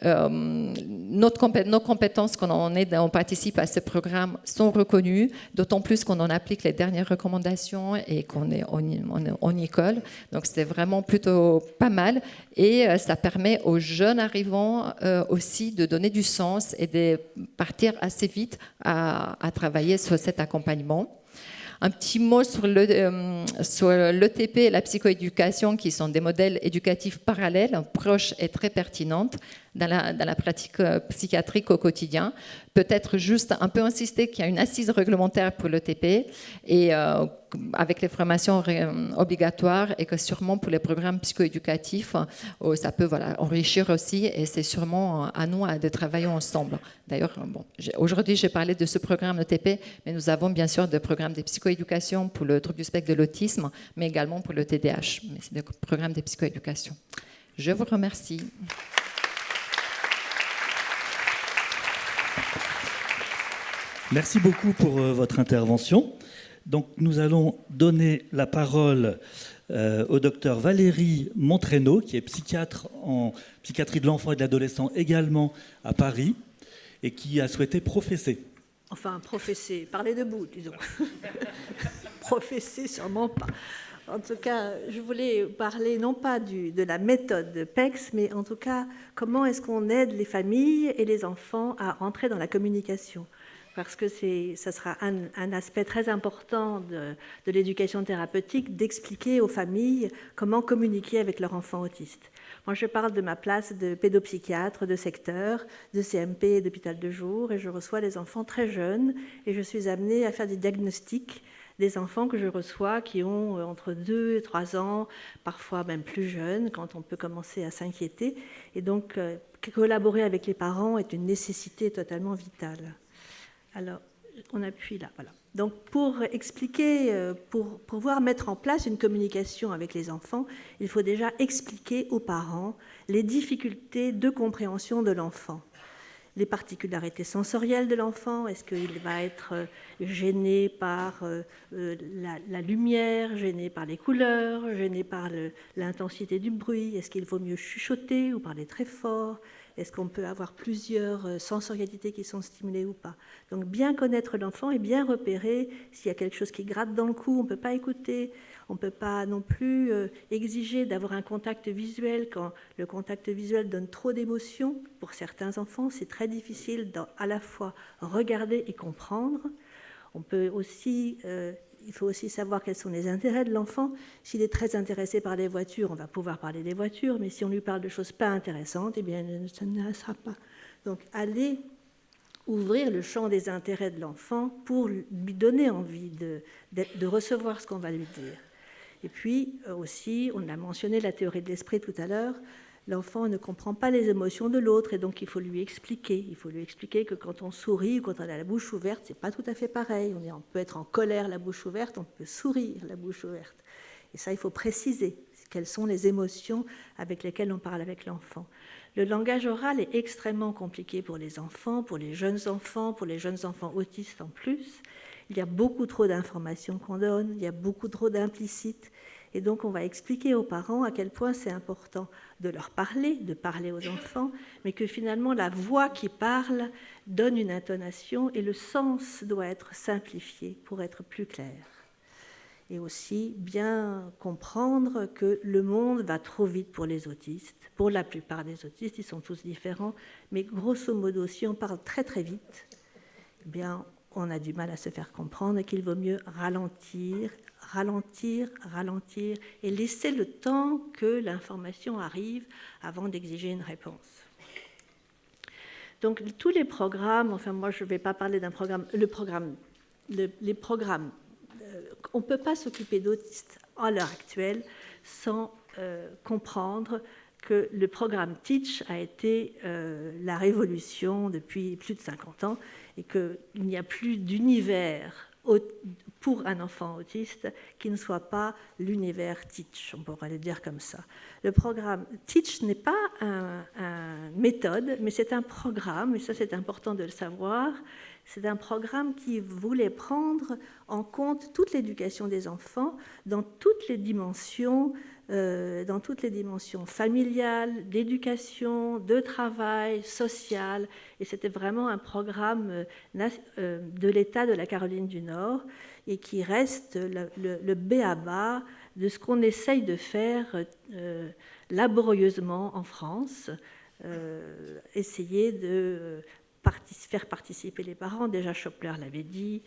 Nos compétences quand on participe à ce programme sont reconnues, d'autant plus qu'on en applique les dernières recommandations et qu'on y colle. Donc c'est vraiment plutôt pas mal et ça permet aux jeunes arrivants aussi de donner du sens et de partir assez vite à travailler sur cet accompagnement. Un petit mot sur l'ETP et la psychoéducation qui sont des modèles éducatifs parallèles, proches et très pertinentes dans la pratique psychiatrique au quotidien. Peut-être juste un peu insister qu'il y a une assise réglementaire pour l'ETP et avec les formations obligatoires et que sûrement pour les programmes psychoéducatifs, ça peut enrichir aussi et c'est sûrement à nous de travailler ensemble. D'ailleurs, aujourd'hui j'ai parlé de ce programme ETP, mais nous avons bien sûr des programmes de psychoéducation pour le trouble du spectre de l'autisme, mais également pour le TDAH. Mais c'est des programmes de psychoéducation. Je vous remercie. Merci beaucoup pour votre intervention. Donc, nous allons donner la parole au docteur Valérie Montraîneau, qui est psychiatre en psychiatrie de l'enfant et de l'adolescent également à Paris, et qui a souhaité professer. Enfin, professer, parler debout, disons. Professer, sûrement pas. En tout cas, je voulais parler non pas de la méthode de PECS, mais en tout cas, comment est-ce qu'on aide les familles et les enfants à rentrer dans la communication. Parce que ça sera un aspect très important de l'éducation thérapeutique, d'expliquer aux familles comment communiquer avec leur enfant autiste. Moi, je parle de ma place de pédopsychiatre, de secteur, de CMP et d'hôpital de jour, et je reçois les enfants très jeunes, et je suis amenée à faire des diagnostics des enfants que je reçois qui ont entre 2 et 3 ans, parfois même plus jeunes, quand on peut commencer à s'inquiéter. Et donc, collaborer avec les parents est une nécessité totalement vitale. Alors, on appuie là, voilà. Donc, pour expliquer, pour pouvoir mettre en place une communication avec les enfants, il faut déjà expliquer aux parents les difficultés de compréhension de l'enfant. Les particularités sensorielles de l'enfant, est-ce qu'il va être gêné par la lumière, gêné par les couleurs, gêné par l'intensité du bruit, est-ce qu'il vaut mieux chuchoter ou parler très fort, est-ce qu'on peut avoir plusieurs sensorialités qui sont stimulées ou pas. Donc bien connaître l'enfant et bien repérer s'il y a quelque chose qui gratte dans le cou, on ne peut pas écouter. On ne peut pas non plus exiger d'avoir un contact visuel quand le contact visuel donne trop d'émotions. Pour certains enfants, c'est très difficile à la fois regarder et comprendre. On peut aussi, il faut aussi savoir quels sont les intérêts de l'enfant. S'il est très intéressé par les voitures, on va pouvoir parler des voitures, mais si on lui parle de choses pas intéressantes, eh bien, ça ne sera pas. Donc, aller ouvrir le champ des intérêts de l'enfant pour lui donner envie de recevoir ce qu'on va lui dire. Et puis aussi, on a mentionné la théorie de l'esprit tout à l'heure, l'enfant ne comprend pas les émotions de l'autre et donc il faut lui expliquer. Il faut lui expliquer que quand on sourit ou quand on a la bouche ouverte, c'est pas tout à fait pareil. On peut être en colère la bouche ouverte, on peut sourire la bouche ouverte. Et ça, il faut préciser quelles sont les émotions avec lesquelles on parle avec l'enfant. Le langage oral est extrêmement compliqué pour les enfants, pour les jeunes enfants autistes en plus. Il y a beaucoup trop d'informations qu'on donne, il y a beaucoup trop d'implicites. Et donc, on va expliquer aux parents à quel point c'est important de leur parler, de parler aux enfants, mais que finalement, la voix qui parle donne une intonation et le sens doit être simplifié pour être plus clair. Et aussi bien comprendre que le monde va trop vite pour les autistes. Pour la plupart des autistes, ils sont tous différents, mais grosso modo, si on parle très très vite, eh bien, on a du mal à se faire comprendre et qu'il vaut mieux ralentir et laisser le temps que l'information arrive avant d'exiger une réponse. Donc tous les programmes, enfin moi je ne vais pas parler d'un programme, les programmes, on ne peut pas s'occuper d'autistes à l'heure actuelle sans comprendre que le programme Teach a été la révolution depuis plus de 50 ans et qu'il n'y a plus d'univers pour un enfant autiste qui ne soit pas l'univers Teach, on pourrait le dire comme ça. Le programme Teach n'est pas une méthode, mais c'est un programme, et ça c'est important de le savoir, c'est un programme qui voulait prendre en compte toute l'éducation des enfants dans toutes les dimensions familiales, d'éducation, de travail, social. Et c'était vraiment un programme de l'État de la Caroline du Nord et qui reste le b.a.-ba de ce qu'on essaye de faire laborieusement en France, essayer de faire participer les parents, déjà Schopler l'avait dit,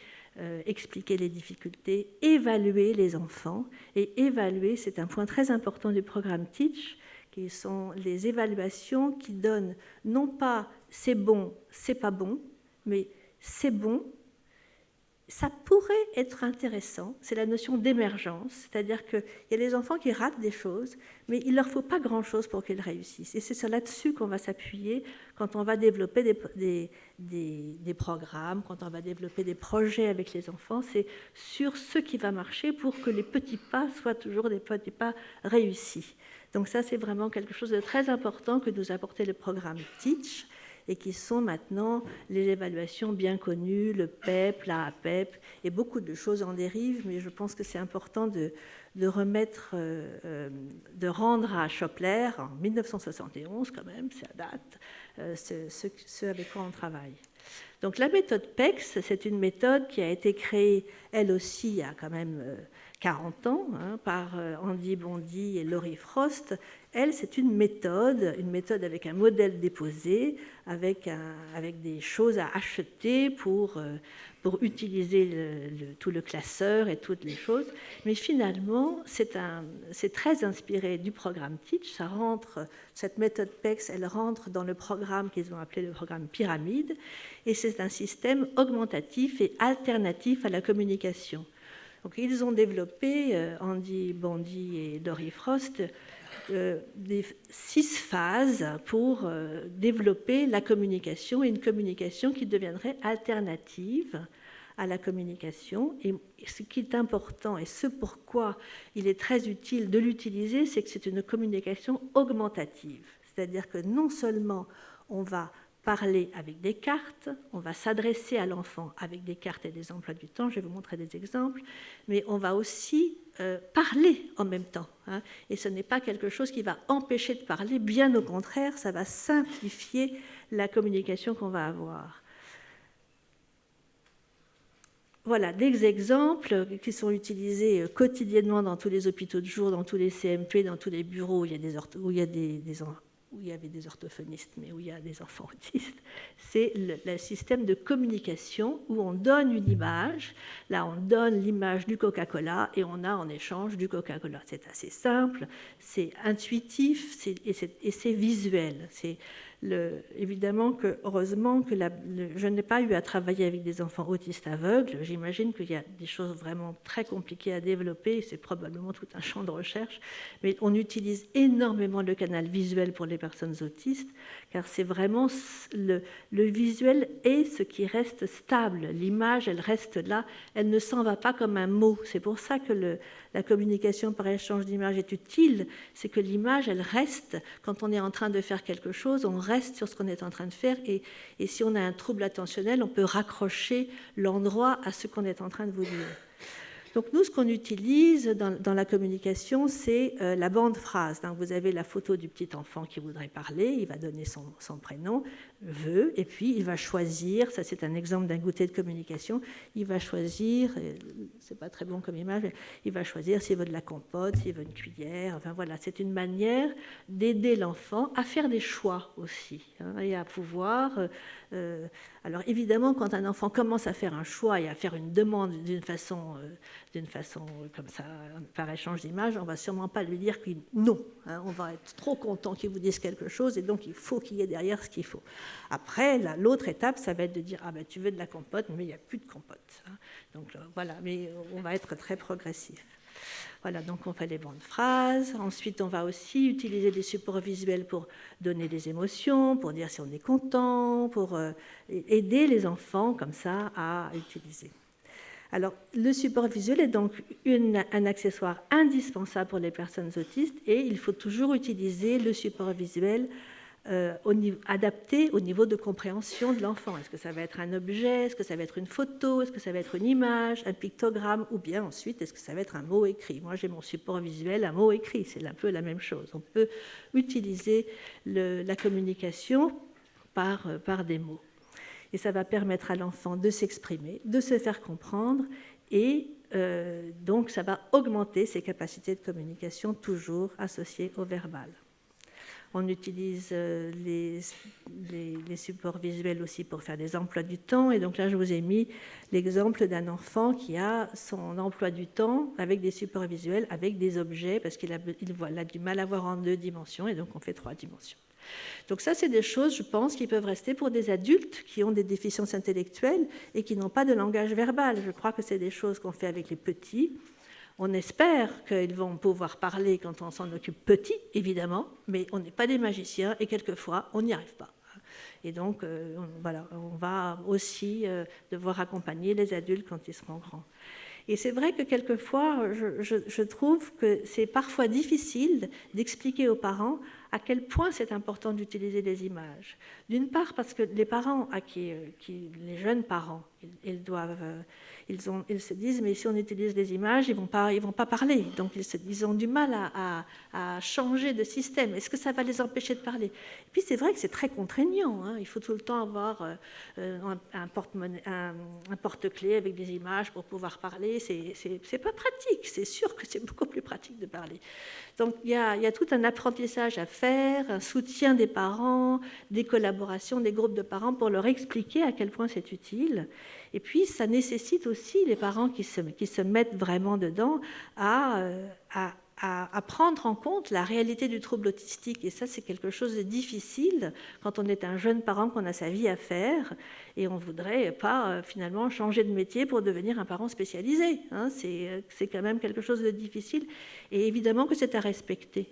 expliquer les difficultés, évaluer les enfants. Et évaluer, c'est un point très important du programme Teach, qui sont les évaluations qui donnent non pas c'est bon, c'est pas bon, mais c'est bon, ça pourrait être intéressant, c'est la notion d'émergence, c'est-à-dire qu'il y a des enfants qui ratent des choses, mais il ne leur faut pas grand-chose pour qu'ils réussissent. Et c'est là-dessus qu'on va s'appuyer quand on va développer des programmes, quand on va développer des projets avec les enfants, c'est sur ce qui va marcher pour que les petits pas soient toujours des petits pas réussis. Donc ça, c'est vraiment quelque chose de très important que nous apportait le programme Teach. et qui sont maintenant les évaluations bien connues, le PEP, la APEP, et beaucoup de choses en dérivent, mais je pense que c'est important de rendre à Schopler, en 1971 quand même, c'est à date, ce avec quoi on travaille. Donc la méthode PECS, c'est une méthode qui a été créée, elle aussi, il y a quand même 40 ans, par Andy Bondy et Laurie Frost. Elle, c'est une méthode avec un modèle déposé, avec des choses à acheter pour utiliser tout le classeur et toutes les choses. Mais finalement, c'est très inspiré du programme Teach. Cette méthode PECS, elle rentre dans le programme qu'ils ont appelé le programme Pyramide, et c'est un système augmentatif et alternatif à la communication. Donc, ils ont développé, Andy Bondy et Laurie Frost, 6 phases pour développer la communication, et une communication qui deviendrait alternative à la communication. Et ce qui est important, et ce pourquoi il est très utile de l'utiliser, c'est que c'est une communication augmentative. C'est-à-dire que non seulement on va parler avec des cartes, on va s'adresser à l'enfant avec des cartes et des emplois du temps, je vais vous montrer des exemples, mais on va aussi parler en même temps. Et ce n'est pas quelque chose qui va empêcher de parler, bien au contraire, ça va simplifier la communication qu'on va avoir. Voilà des exemples qui sont utilisés quotidiennement dans tous les hôpitaux de jour, dans tous les CMP, dans tous les bureaux où il y avait des orthophonistes, mais où il y a des enfants autistes. C'est le système de communication où on donne une image. Là, on donne l'image du Coca-Cola et on a en échange du Coca-Cola. C'est assez simple, c'est intuitif et c'est visuel. Évidemment heureusement que je n'ai pas eu à travailler avec des enfants autistes aveugles. J'imagine qu'il y a des choses vraiment très compliquées à développer. C'est probablement tout un champ de recherche. Mais on utilise énormément le canal visuel pour les personnes autistes, car c'est vraiment le visuel est ce qui reste stable. L'image, elle reste là. Elle ne s'en va pas comme un mot. C'est pour ça que la communication par échange d'images est utile. C'est que l'image, elle reste. Quand on est en train de faire quelque chose, on reste sur ce qu'on est en train de faire, et si on a un trouble attentionnel, on peut raccrocher l'endroit à ce qu'on est en train de vous dire. Donc nous, ce qu'on utilise dans la communication, c'est la bande phrase. Donc vous avez la photo du petit enfant qui voudrait parler, il va donner son prénom, veut, et puis il va choisir, ça c'est un exemple d'un goûter de communication, il va choisir, c'est pas très bon comme image, mais il va choisir s'il veut de la compote, s'il veut une cuillère, enfin voilà, c'est une manière d'aider l'enfant à faire des choix aussi, et à pouvoir... alors évidemment, quand un enfant commence à faire un choix et à faire une demande d'une façon comme ça, par échange d'images, on ne va sûrement pas lui dire que non. On va être trop content qu'il vous dise quelque chose, et donc il faut qu'il y ait derrière ce qu'il faut. Après, l'autre étape, ça va être de dire « Ah ben tu veux de la compote, mais il n'y a plus de compote. » Donc voilà, mais on va être très progressif. Voilà, donc on fait les bandes phrases. Ensuite, on va aussi utiliser des supports visuels pour donner des émotions, pour dire si on est content, pour aider les enfants comme ça à utiliser. Alors, le support visuel est donc un accessoire indispensable pour les personnes autistes, et il faut toujours utiliser le support visuel adapté au niveau de compréhension de l'enfant. Est-ce que ça va être un objet, est-ce que ça va être une photo, est-ce que ça va être une image, un pictogramme, ou bien ensuite, est-ce que ça va être un mot écrit? Moi, j'ai mon support visuel, un mot écrit, c'est un peu la même chose. On peut utiliser la communication par des mots. Et ça va permettre à l'enfant de s'exprimer, de se faire comprendre, et donc ça va augmenter ses capacités de communication, toujours associées au verbal. On utilise les supports visuels aussi pour faire des emplois du temps. Et donc là, je vous ai mis l'exemple d'un enfant qui a son emploi du temps avec des supports visuels, avec des objets, parce qu'il a du mal à voir en 2 dimensions, et donc on fait 3 dimensions. Donc ça, c'est des choses, je pense, qui peuvent rester pour des adultes qui ont des déficiences intellectuelles et qui n'ont pas de langage verbal. Je crois que c'est des choses qu'on fait avec les petits. On espère qu'ils vont pouvoir parler quand on s'en occupe petit, évidemment, mais on n'est pas des magiciens et quelquefois, on n'y arrive pas. Et donc, voilà, on va aussi devoir accompagner les adultes quand ils seront grands. Et c'est vrai que quelquefois, je trouve que c'est parfois difficile d'expliquer aux parents à quel point c'est important d'utiliser des images. D'une part, parce que les parents, les jeunes parents, ils se disent, mais si on utilise des images, ils vont pas parler. Donc, ils ont du mal à changer de système. Est-ce que ça va les empêcher de parler? Et puis, c'est vrai que c'est très contraignant. Hein. Il faut tout le temps avoir un porte-clés avec des images pour pouvoir parler. C'est pas pratique. C'est sûr que c'est beaucoup plus pratique de parler. Donc, il y a tout un apprentissage à faire, un soutien des parents, des collaborations, des groupes de parents pour leur expliquer à quel point c'est utile. Et puis, ça nécessite aussi les parents qui se mettent vraiment dedans à prendre en compte la réalité du trouble autistique. Et ça, c'est quelque chose de difficile quand on est un jeune parent, qu'on a sa vie à faire, et on ne voudrait pas finalement changer de métier pour devenir un parent spécialisé. Hein. C'est quand même quelque chose de difficile. Et évidemment que c'est à respecter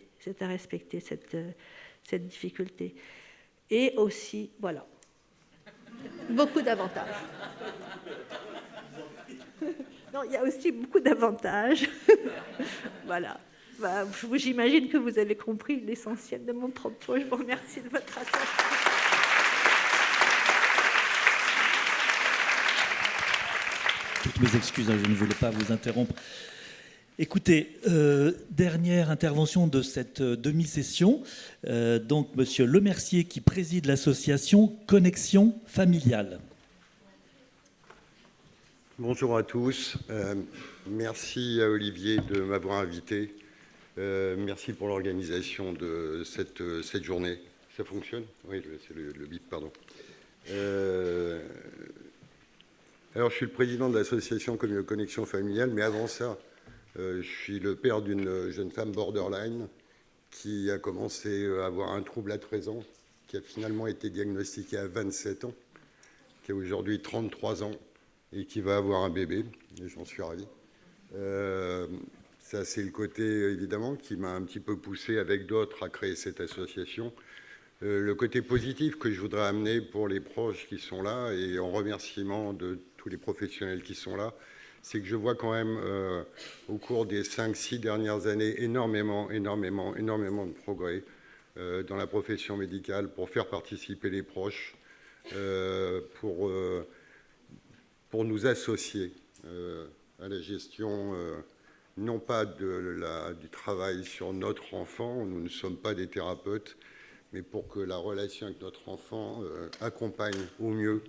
cette difficulté. Et aussi, voilà, beaucoup d'avantages. Non, il y a aussi beaucoup d'avantages. Voilà. J'imagine que vous avez compris l'essentiel de mon propos. Je vous remercie de votre attention. Toutes mes excuses, je ne voulais pas vous interrompre. Écoutez, dernière intervention de cette demi-session. Donc, Monsieur Lemercier, qui préside l'association Connexion Familiale. Bonjour à tous. Merci à Olivier de m'avoir invité. Merci pour l'organisation de cette journée. Ça fonctionne? Oui, c'est le bip, pardon. Alors, je suis le président de l'association Connexion Familiale, mais avant ça, je suis le père d'une jeune femme borderline qui a commencé à avoir un trouble à 13 ans, qui a finalement été diagnostiqué à 27 ans, qui a aujourd'hui 33 ans et qui va avoir un bébé, et j'en suis ravi. Ça, c'est le côté, évidemment, qui m'a un petit peu poussé avec d'autres à créer cette association. Le côté positif que je voudrais amener pour les proches qui sont là, et en remerciement de tous les professionnels qui sont là, c'est que je vois quand même, au cours des 5-6 dernières années, énormément de progrès dans la profession médicale pour faire participer les proches, pour nous associer à la gestion, non pas du travail sur notre enfant, nous ne sommes pas des thérapeutes, mais pour que la relation avec notre enfant accompagne au mieux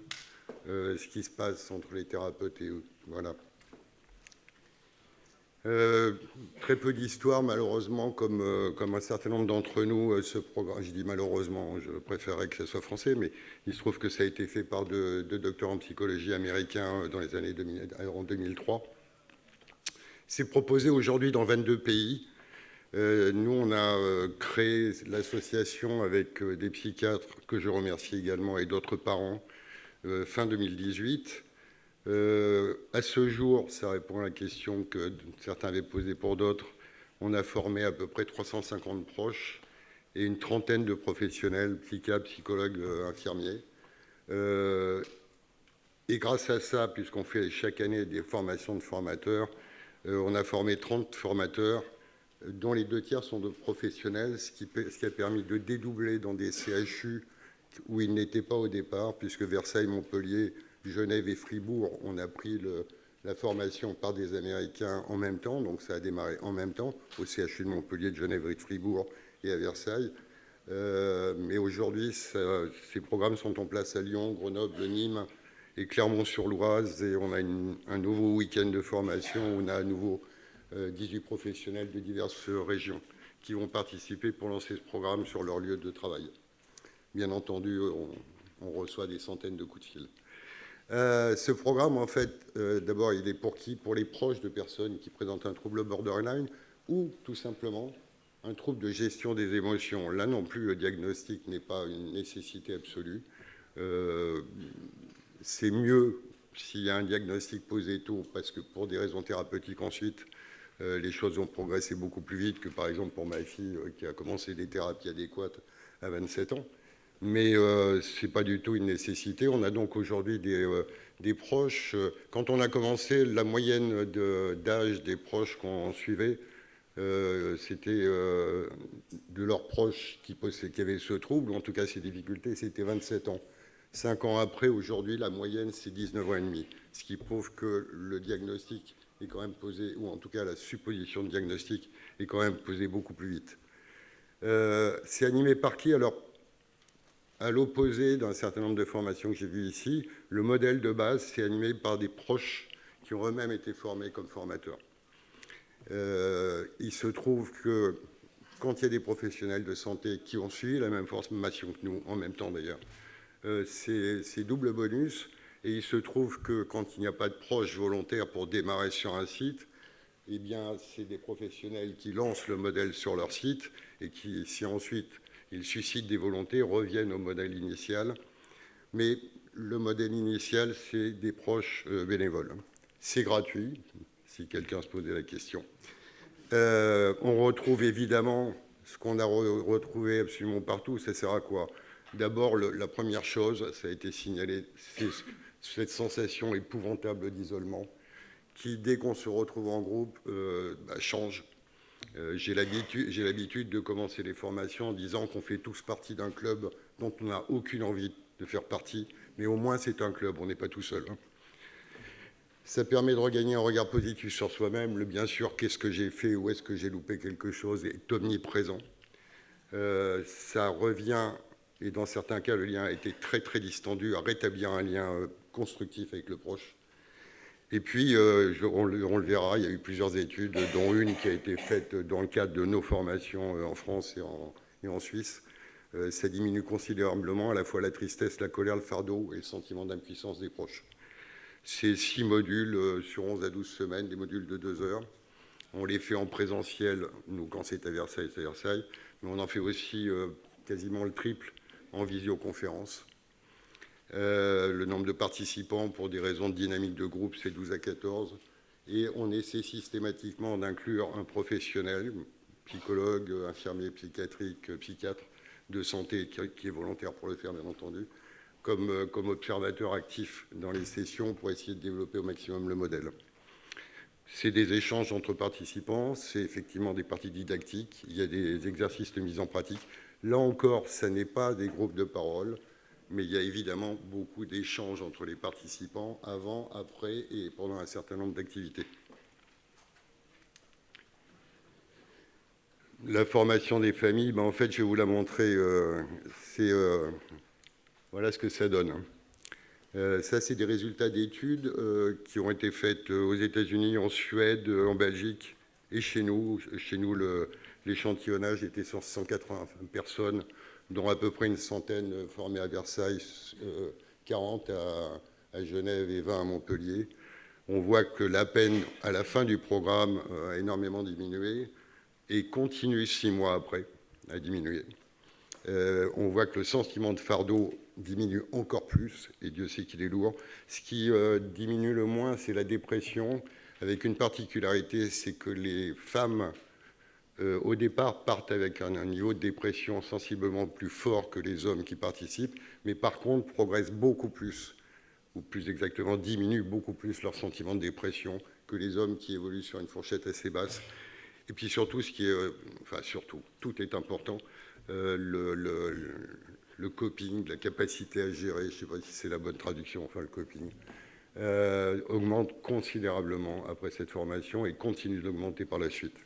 ce qui se passe entre les thérapeutes et eux. Voilà. Très peu d'histoire, malheureusement, comme un certain nombre d'entre nous, ce programme, je dis malheureusement, je préférerais que ce soit français, mais il se trouve que ça a été fait par deux docteurs en psychologie américains dans les années 2003. C'est proposé aujourd'hui dans 22 pays. Nous, on a créé l'association avec des psychiatres, que je remercie également, et d'autres parents, fin 2018. À ce jour, ça répond à la question que certains avaient posée pour d'autres, on a formé à peu près 350 proches et une trentaine de professionnels, psychiatres, psychologues, infirmiers. Et grâce à ça, puisqu'on fait chaque année des formations de formateurs, on a formé 30 formateurs, dont les 2 tiers sont de professionnels, ce qui a permis de dédoubler dans des CHU où ils n'étaient pas au départ, puisque Versailles, Montpellier, Genève et Fribourg, on a pris la formation par des Américains en même temps, donc ça a démarré en même temps, au CHU de Montpellier, de Genève et de Fribourg et à Versailles. Mais aujourd'hui, ces programmes sont en place à Lyon, Grenoble, Nîmes et Clermont-sur-Loise, et on a un nouveau week-end de formation, on a à nouveau 18 professionnels de diverses régions qui vont participer pour lancer ce programme sur leur lieu de travail. Bien entendu, on reçoit des centaines de coups de fil. Ce programme, en fait, d'abord, il est pour qui? Pour les proches de personnes qui présentent un trouble borderline ou tout simplement un trouble de gestion des émotions. Là non plus, le diagnostic n'est pas une nécessité absolue. C'est mieux s'il y a un diagnostic posé tôt, parce que pour des raisons thérapeutiques ensuite, les choses vont progresser beaucoup plus vite que par exemple pour ma fille qui a commencé des thérapies adéquates à 27 ans. Mais ce n'est pas du tout une nécessité. On a donc aujourd'hui des proches. Quand on a commencé, la moyenne d'âge des proches qu'on suivait, C'était de leurs proches qui avaient ce trouble, ou en tout cas ces difficultés, c'était 27 ans. 5 ans après, aujourd'hui, la moyenne, c'est 19 ans et demi, ce qui prouve que le diagnostic est quand même posé, ou en tout cas la supposition de diagnostic est quand même posée beaucoup plus vite. C'est animé par qui? Alors, à l'opposé d'un certain nombre de formations que j'ai vues ici, le modèle de base, c'est animé par des proches qui ont eux-mêmes été formés comme formateurs. Il se trouve que quand il y a des professionnels de santé qui ont suivi la même formation que nous, en même temps d'ailleurs, c'est double bonus. Et il se trouve que quand il n'y a pas de proches volontaires pour démarrer sur un site, eh bien, c'est des professionnels qui lancent le modèle sur leur site et qui, si ensuite ils suscitent des volontés, reviennent au modèle initial. Mais le modèle initial, c'est des proches bénévoles. C'est gratuit, si quelqu'un se posait la question. On retrouve évidemment ce qu'on a retrouvé absolument partout. Ça sert à quoi? D'abord, la première chose, ça a été signalé, c'est cette sensation épouvantable d'isolement qui, dès qu'on se retrouve en groupe, change. J'ai l'habitude de commencer les formations en disant qu'on fait tous partie d'un club dont on n'a aucune envie de faire partie, mais au moins c'est un club, on n'est pas tout seul. Ça permet de regagner un regard positif sur soi-même. Le bien sûr, qu'est-ce que j'ai fait, où est-ce que j'ai loupé quelque chose est omniprésent. Ça revient, et dans certains cas, le lien a été très très distendu, à rétablir un lien constructif avec le proche. Et puis, on le verra, il y a eu plusieurs études, dont une qui a été faite dans le cadre de nos formations en France et en Suisse. Ça diminue considérablement à la fois la tristesse, la colère, le fardeau et le sentiment d'impuissance des proches. C'est 6 modules sur 11 à 12 semaines, des modules de 2 heures. On les fait en présentiel, nous, quand c'est à Versailles, c'est à Versailles, mais on en fait aussi quasiment le triple en visioconférence. Le nombre de participants, pour des raisons de dynamique de groupe, c'est 12 à 14. Et on essaie systématiquement d'inclure un professionnel, psychologue, infirmier psychiatrique, psychiatre de santé, qui est volontaire pour le faire, bien entendu, comme observateur actif dans les sessions pour essayer de développer au maximum le modèle. C'est des échanges entre participants, c'est effectivement des parties didactiques, il y a des exercices de mise en pratique. Là encore, ça n'est pas des groupes de parole, mais il y a évidemment beaucoup d'échanges entre les participants avant, après et pendant un certain nombre d'activités. La formation des familles, en fait, je vais vous la montrer. Voilà ce que ça donne. Ça, c'est des résultats d'études qui ont été faites aux États-Unis, en Suède, en Belgique et chez nous. Chez nous, l'échantillonnage était sur 180 personnes, dont à peu près une centaine formées à Versailles, 40 à Genève et 20 à Montpellier. On voit que la peine à la fin du programme a énormément diminué et continue 6 mois après à diminuer. On voit que le sentiment de fardeau diminue encore plus, et Dieu sait qu'il est lourd. Ce qui diminue le moins, c'est la dépression, avec une particularité, c'est que les femmes, au départ, partent avec un niveau de dépression sensiblement plus fort que les hommes qui participent, mais par contre progressent beaucoup plus, ou plus exactement diminuent beaucoup plus leur sentiment de dépression que les hommes qui évoluent sur une fourchette assez basse. Et puis surtout, ce qui est, enfin surtout, tout est important, le coping, la capacité à gérer, je ne sais pas si c'est la bonne traduction, enfin le coping, augmente considérablement après cette formation et continue d'augmenter par la suite.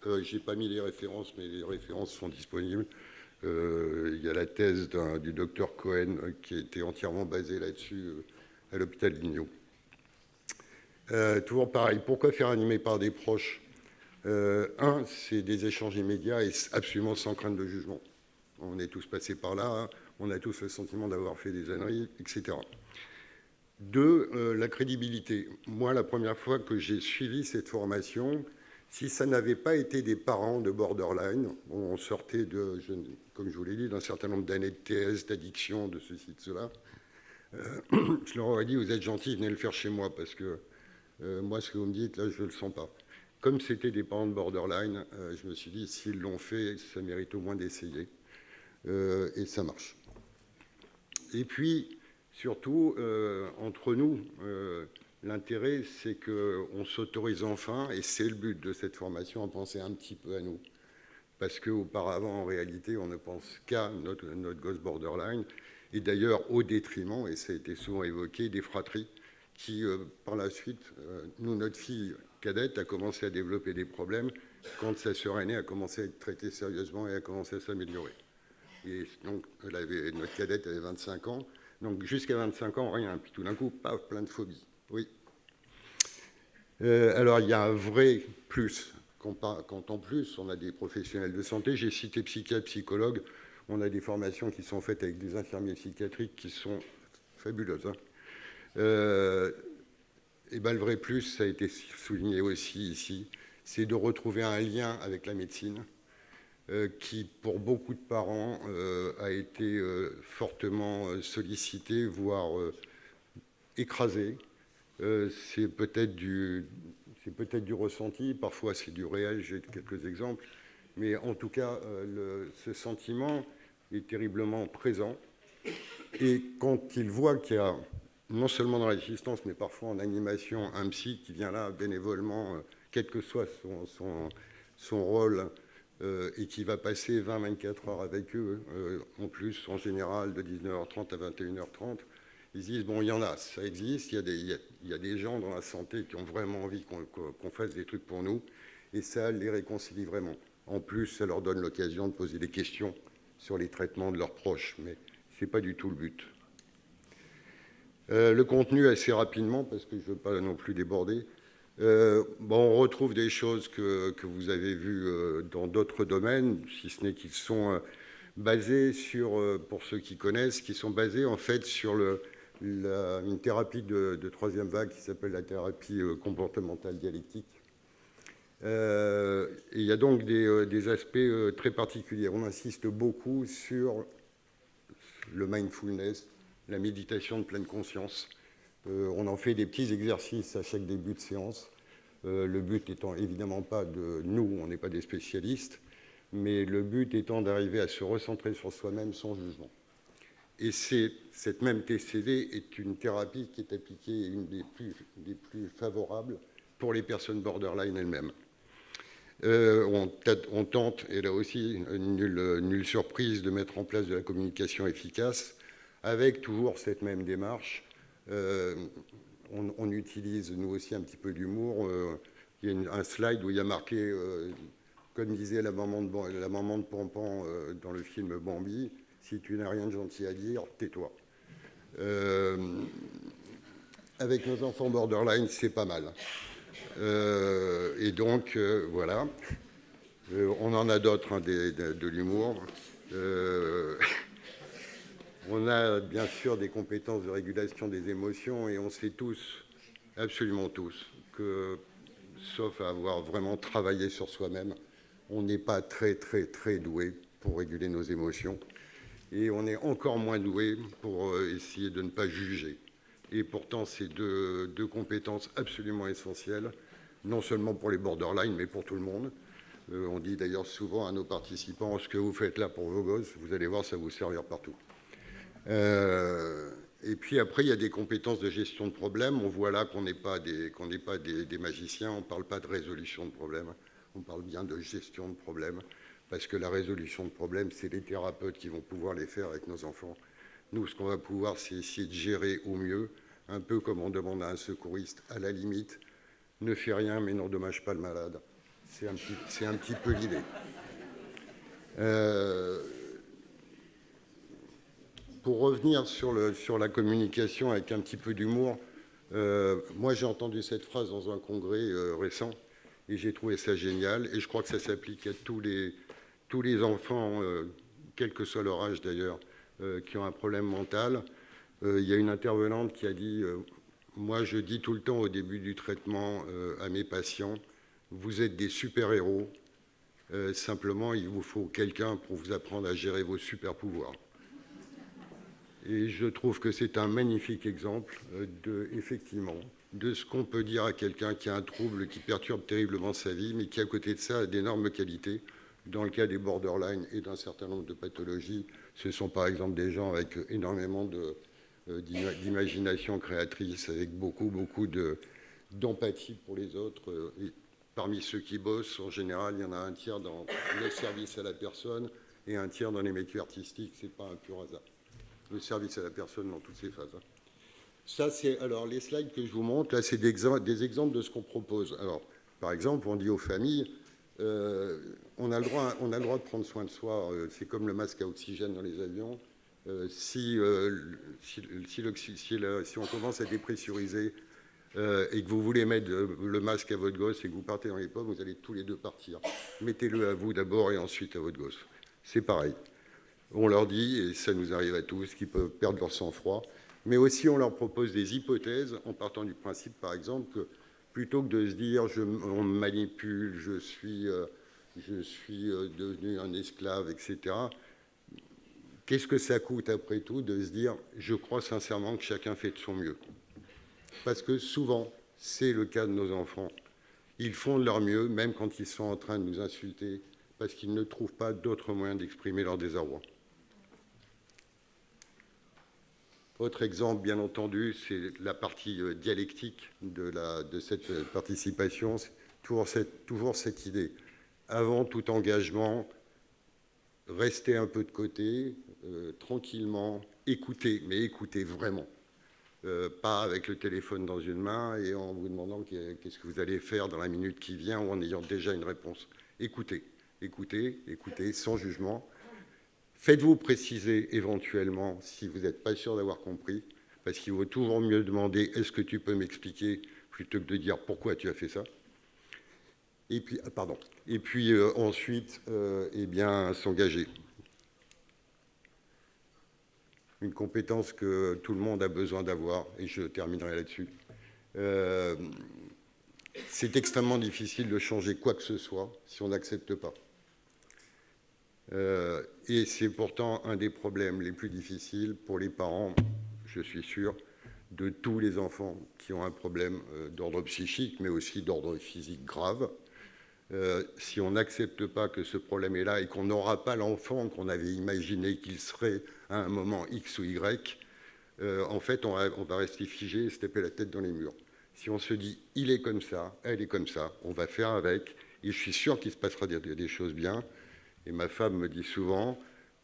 Je n'ai pas mis les références, mais les références sont disponibles. Il y a la thèse du docteur Cohen qui a été entièrement basée là-dessus à l'hôpital Lignot. Toujours pareil, pourquoi faire animer par des proches? C'est des échanges immédiats et absolument sans crainte de jugement. On est tous passés par là, hein. On a tous le sentiment d'avoir fait des âneries, etc. 2, la crédibilité. Moi, la première fois que j'ai suivi cette formation, si ça n'avait pas été des parents de borderline, on sortait, comme je vous l'ai dit, d'un certain nombre d'années de TS, d'addiction, de ceci, de cela, je leur aurais dit, vous êtes gentils, venez le faire chez moi, parce que moi, ce que vous me dites, là, je ne le sens pas. Comme c'était des parents de borderline, je me suis dit, s'ils l'ont fait, ça mérite au moins d'essayer. Et ça marche. Et puis, surtout, entre nous, L'intérêt, c'est qu'on s'autorise enfin, et c'est le but de cette formation, à penser un petit peu à nous. Parce qu'auparavant, en réalité, on ne pense qu'à notre gosse borderline, et d'ailleurs au détriment, et ça a été souvent évoqué, des fratries, qui, par la suite, notre fille cadette a commencé à développer des problèmes quand sa sœur aînée a commencé à être traitée sérieusement et a commencé à s'améliorer. Et donc, notre cadette avait 25 ans, donc jusqu'à 25 ans, rien. Puis tout d'un coup, paf, plein de phobies. Oui. Alors, il y a un vrai plus. Quand en plus, on a des professionnels de santé, j'ai cité psychiatre, psychologue, on a des formations qui sont faites avec des infirmiers psychiatriques qui sont fabuleuses. Et ben, le vrai plus, ça a été souligné aussi ici, c'est de retrouver un lien avec la médecine qui, pour beaucoup de parents, a été fortement sollicité, voire écrasé. C'est peut-être du ressenti, parfois c'est du réel, j'ai quelques exemples, mais en tout cas, ce sentiment est terriblement présent. Et quand il voit qu'il y a, non seulement dans l'assistance, mais parfois en animation, un psy qui vient là bénévolement, quel que soit son rôle, et qui va passer 20-24 heures avec eux, en plus, en général, de 19h30 à 21h30, ils disent, bon, il y en a, ça existe, il y a des gens dans la santé qui ont vraiment envie qu'on fasse des trucs pour nous, et ça les réconcilie vraiment. En plus, ça leur donne l'occasion de poser des questions sur les traitements de leurs proches, mais ce n'est pas du tout le but. Le contenu, assez rapidement, parce que je ne veux pas non plus déborder. On retrouve des choses que vous avez vues dans d'autres domaines, si ce n'est qu'ils sont basés sur, pour ceux qui connaissent, qui sont basés en fait sur une thérapie de troisième vague qui s'appelle la thérapie comportementale dialectique. Et il y a donc des aspects très particuliers. On insiste beaucoup sur le mindfulness, la méditation de pleine conscience. On en fait des petits exercices à chaque début de séance. Le but étant évidemment pas de nous, on n'est pas des spécialistes, mais le but étant d'arriver à se recentrer sur soi-même sans jugement. Et cette même TCD est une thérapie qui est appliquée, une des plus favorables pour les personnes borderline elles-mêmes. On tente, et là aussi, nulle surprise, de mettre en place de la communication efficace avec toujours cette même démarche. On utilise, nous aussi, un petit peu d'humour. Il y a un slide où il y a marqué, comme disait la maman de Pampan dans le film Bambi, « Si tu n'as rien de gentil à dire, tais-toi ». Avec nos enfants borderline, c'est pas mal. Et donc, voilà. On en a d'autres, de l'humour. On a bien sûr des compétences de régulation des émotions et on sait tous, absolument tous, que sauf à avoir vraiment travaillé sur soi-même, on n'est pas très doué pour réguler nos émotions et on est encore moins doué pour essayer de ne pas juger. Et pourtant, c'est deux compétences absolument essentielles, non seulement pour les borderline, mais pour tout le monde. On dit d'ailleurs souvent à nos participants, ce que vous faites là pour vos gosses, vous allez voir, ça va vous servir partout. Et puis après, il y a des compétences de gestion de problèmes. On voit là qu'on n'est pas des magiciens, on ne parle pas de résolution de problèmes, on parle bien de gestion de problèmes, parce que la résolution de problèmes, c'est les thérapeutes qui vont pouvoir les faire avec nos enfants. Nous, ce qu'on va pouvoir, c'est essayer de gérer au mieux, un peu comme on demande à un secouriste, à la limite, ne fais rien mais n'endommage pas le malade. C'est un petit peu l'idée. Pour revenir sur la communication avec un petit peu d'humour, moi j'ai entendu cette phrase dans un congrès récent et j'ai trouvé ça génial et je crois que ça s'applique à tous les enfants, quel que soit leur âge d'ailleurs, qui ont un problème mental. Il y a une intervenante qui a dit moi je dis tout le temps au début du traitement à mes patients, vous êtes des super-héros, simplement il vous faut quelqu'un pour vous apprendre à gérer vos super-pouvoirs. Et je trouve que c'est un magnifique exemple, effectivement, de ce qu'on peut dire à quelqu'un qui a un trouble qui perturbe terriblement sa vie, mais qui, à côté de ça, a d'énormes qualités. Dans le cas des borderline et d'un certain nombre de pathologies, ce sont par exemple des gens avec énormément d'imagination créatrice, avec beaucoup d'empathie pour les autres. Et parmi ceux qui bossent, en général, il y en a un tiers dans le service à la personne et un tiers dans les métiers artistiques. Ce n'est pas un pur hasard. Le service à la personne dans toutes ses phases. Ça, c'est alors les slides que je vous montre. Là, c'est des exemples de ce qu'on propose. Alors, par exemple, on dit aux familles, on a le droit de prendre soin de soi. C'est comme le masque à oxygène dans les avions. Si on commence à dépressuriser et que vous voulez mettre le masque à votre gosse et que vous partez dans les pommes, vous allez tous les deux partir. Mettez-le à vous d'abord et ensuite à votre gosse. C'est pareil. On leur dit, et ça nous arrive à tous, qu'ils peuvent perdre leur sang-froid, mais aussi on leur propose des hypothèses en partant du principe, par exemple, que plutôt que de se dire on me manipule, je suis devenu un esclave, etc., qu'est-ce que ça coûte après tout de se dire je crois sincèrement que chacun fait de son mieux? Parce que souvent, c'est le cas de nos enfants. Ils font de leur mieux, même quand ils sont en train de nous insulter, parce qu'ils ne trouvent pas d'autres moyens d'exprimer leur désarroi. Autre exemple, bien entendu, c'est la partie dialectique de cette participation. C'est toujours cette idée. Avant tout engagement, restez un peu de côté, tranquillement, écoutez, mais écoutez vraiment. Pas avec le téléphone dans une main et en vous demandant qu'est-ce que vous allez faire dans la minute qui vient ou en ayant déjà une réponse. Écoutez, écoutez, écoutez, sans jugement. Faites-vous préciser éventuellement si vous n'êtes pas sûr d'avoir compris, parce qu'il vaut toujours mieux demander « est-ce que tu peux m'expliquer » plutôt que de dire « pourquoi tu as fait ça ?» Et puis, ensuite, eh bien, s'engager. Une compétence que tout le monde a besoin d'avoir, et je terminerai là-dessus. C'est extrêmement difficile de changer quoi que ce soit si on n'accepte pas. Et c'est pourtant un des problèmes les plus difficiles pour les parents, je suis sûr, de tous les enfants qui ont un problème d'ordre psychique, mais aussi d'ordre physique grave. Si on n'accepte pas que ce problème est là et qu'on n'aura pas l'enfant qu'on avait imaginé qu'il serait à un moment X ou Y, en fait, on va rester figé et se taper la tête dans les murs. Si on se dit « il est comme ça, elle est comme ça », on va faire avec, et je suis sûr qu'il se passera des choses bien. Et ma femme me dit souvent,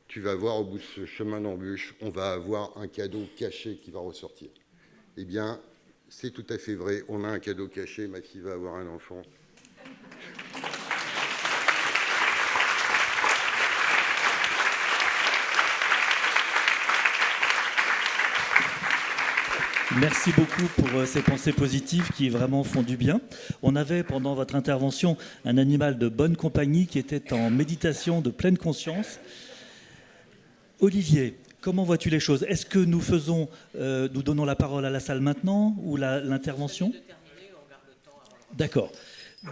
tu vas voir au bout de ce chemin d'embûche, on va avoir un cadeau caché qui va ressortir. Eh bien, c'est tout à fait vrai, on a un cadeau caché, ma fille va avoir un enfant. Merci beaucoup pour ces pensées positives qui vraiment font du bien. On avait pendant votre intervention un animal de bonne compagnie qui était en méditation de pleine conscience. Olivier, comment vois-tu les choses? Est-ce que nous donnons la parole à la salle maintenant ou l'intervention? D'accord.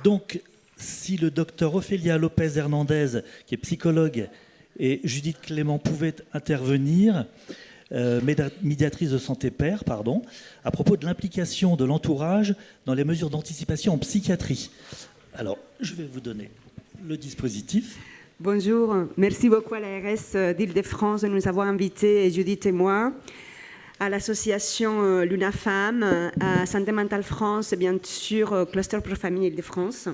Donc, si le docteur Ophélia Lopez Hernandez, qui est psychologue, et Judith Clément pouvaient intervenir, médiatrice de santé père, à propos de l'implication de l'entourage dans les mesures d'anticipation en psychiatrie. Alors, je vais vous donner le dispositif. Bonjour, merci beaucoup à l'ARS d'Île-de-France de nous avoir invités, Judith et moi, à l'association Luna-Femme, à Santé Mentale France et bien sûr Cluster Pro Famille Île-de-France.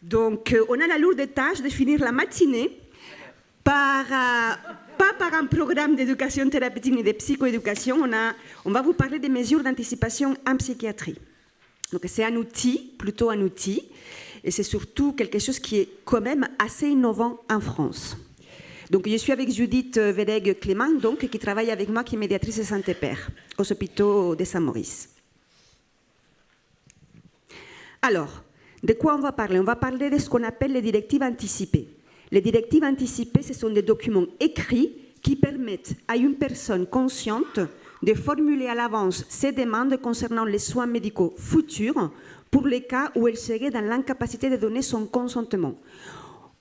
Donc, on a la lourde tâche de finir la matinée pas par un programme d'éducation thérapeutique ni de psychoéducation, on va vous parler des mesures d'anticipation en psychiatrie. Donc c'est un outil, plutôt un outil, et c'est surtout quelque chose qui est quand même assez innovant en France. Donc je suis avec Judith Vedeg-Clément, donc, qui travaille avec moi, qui est médiatrice de santé père aux hôpitaux de Saint-Maurice. Alors, de quoi on va parler? On va parler de ce qu'on appelle les directives anticipées. Les directives anticipées, ce sont des documents écrits qui permettent à une personne consciente de formuler à l'avance ses demandes concernant les soins médicaux futurs pour les cas où elle serait dans l'incapacité de donner son consentement.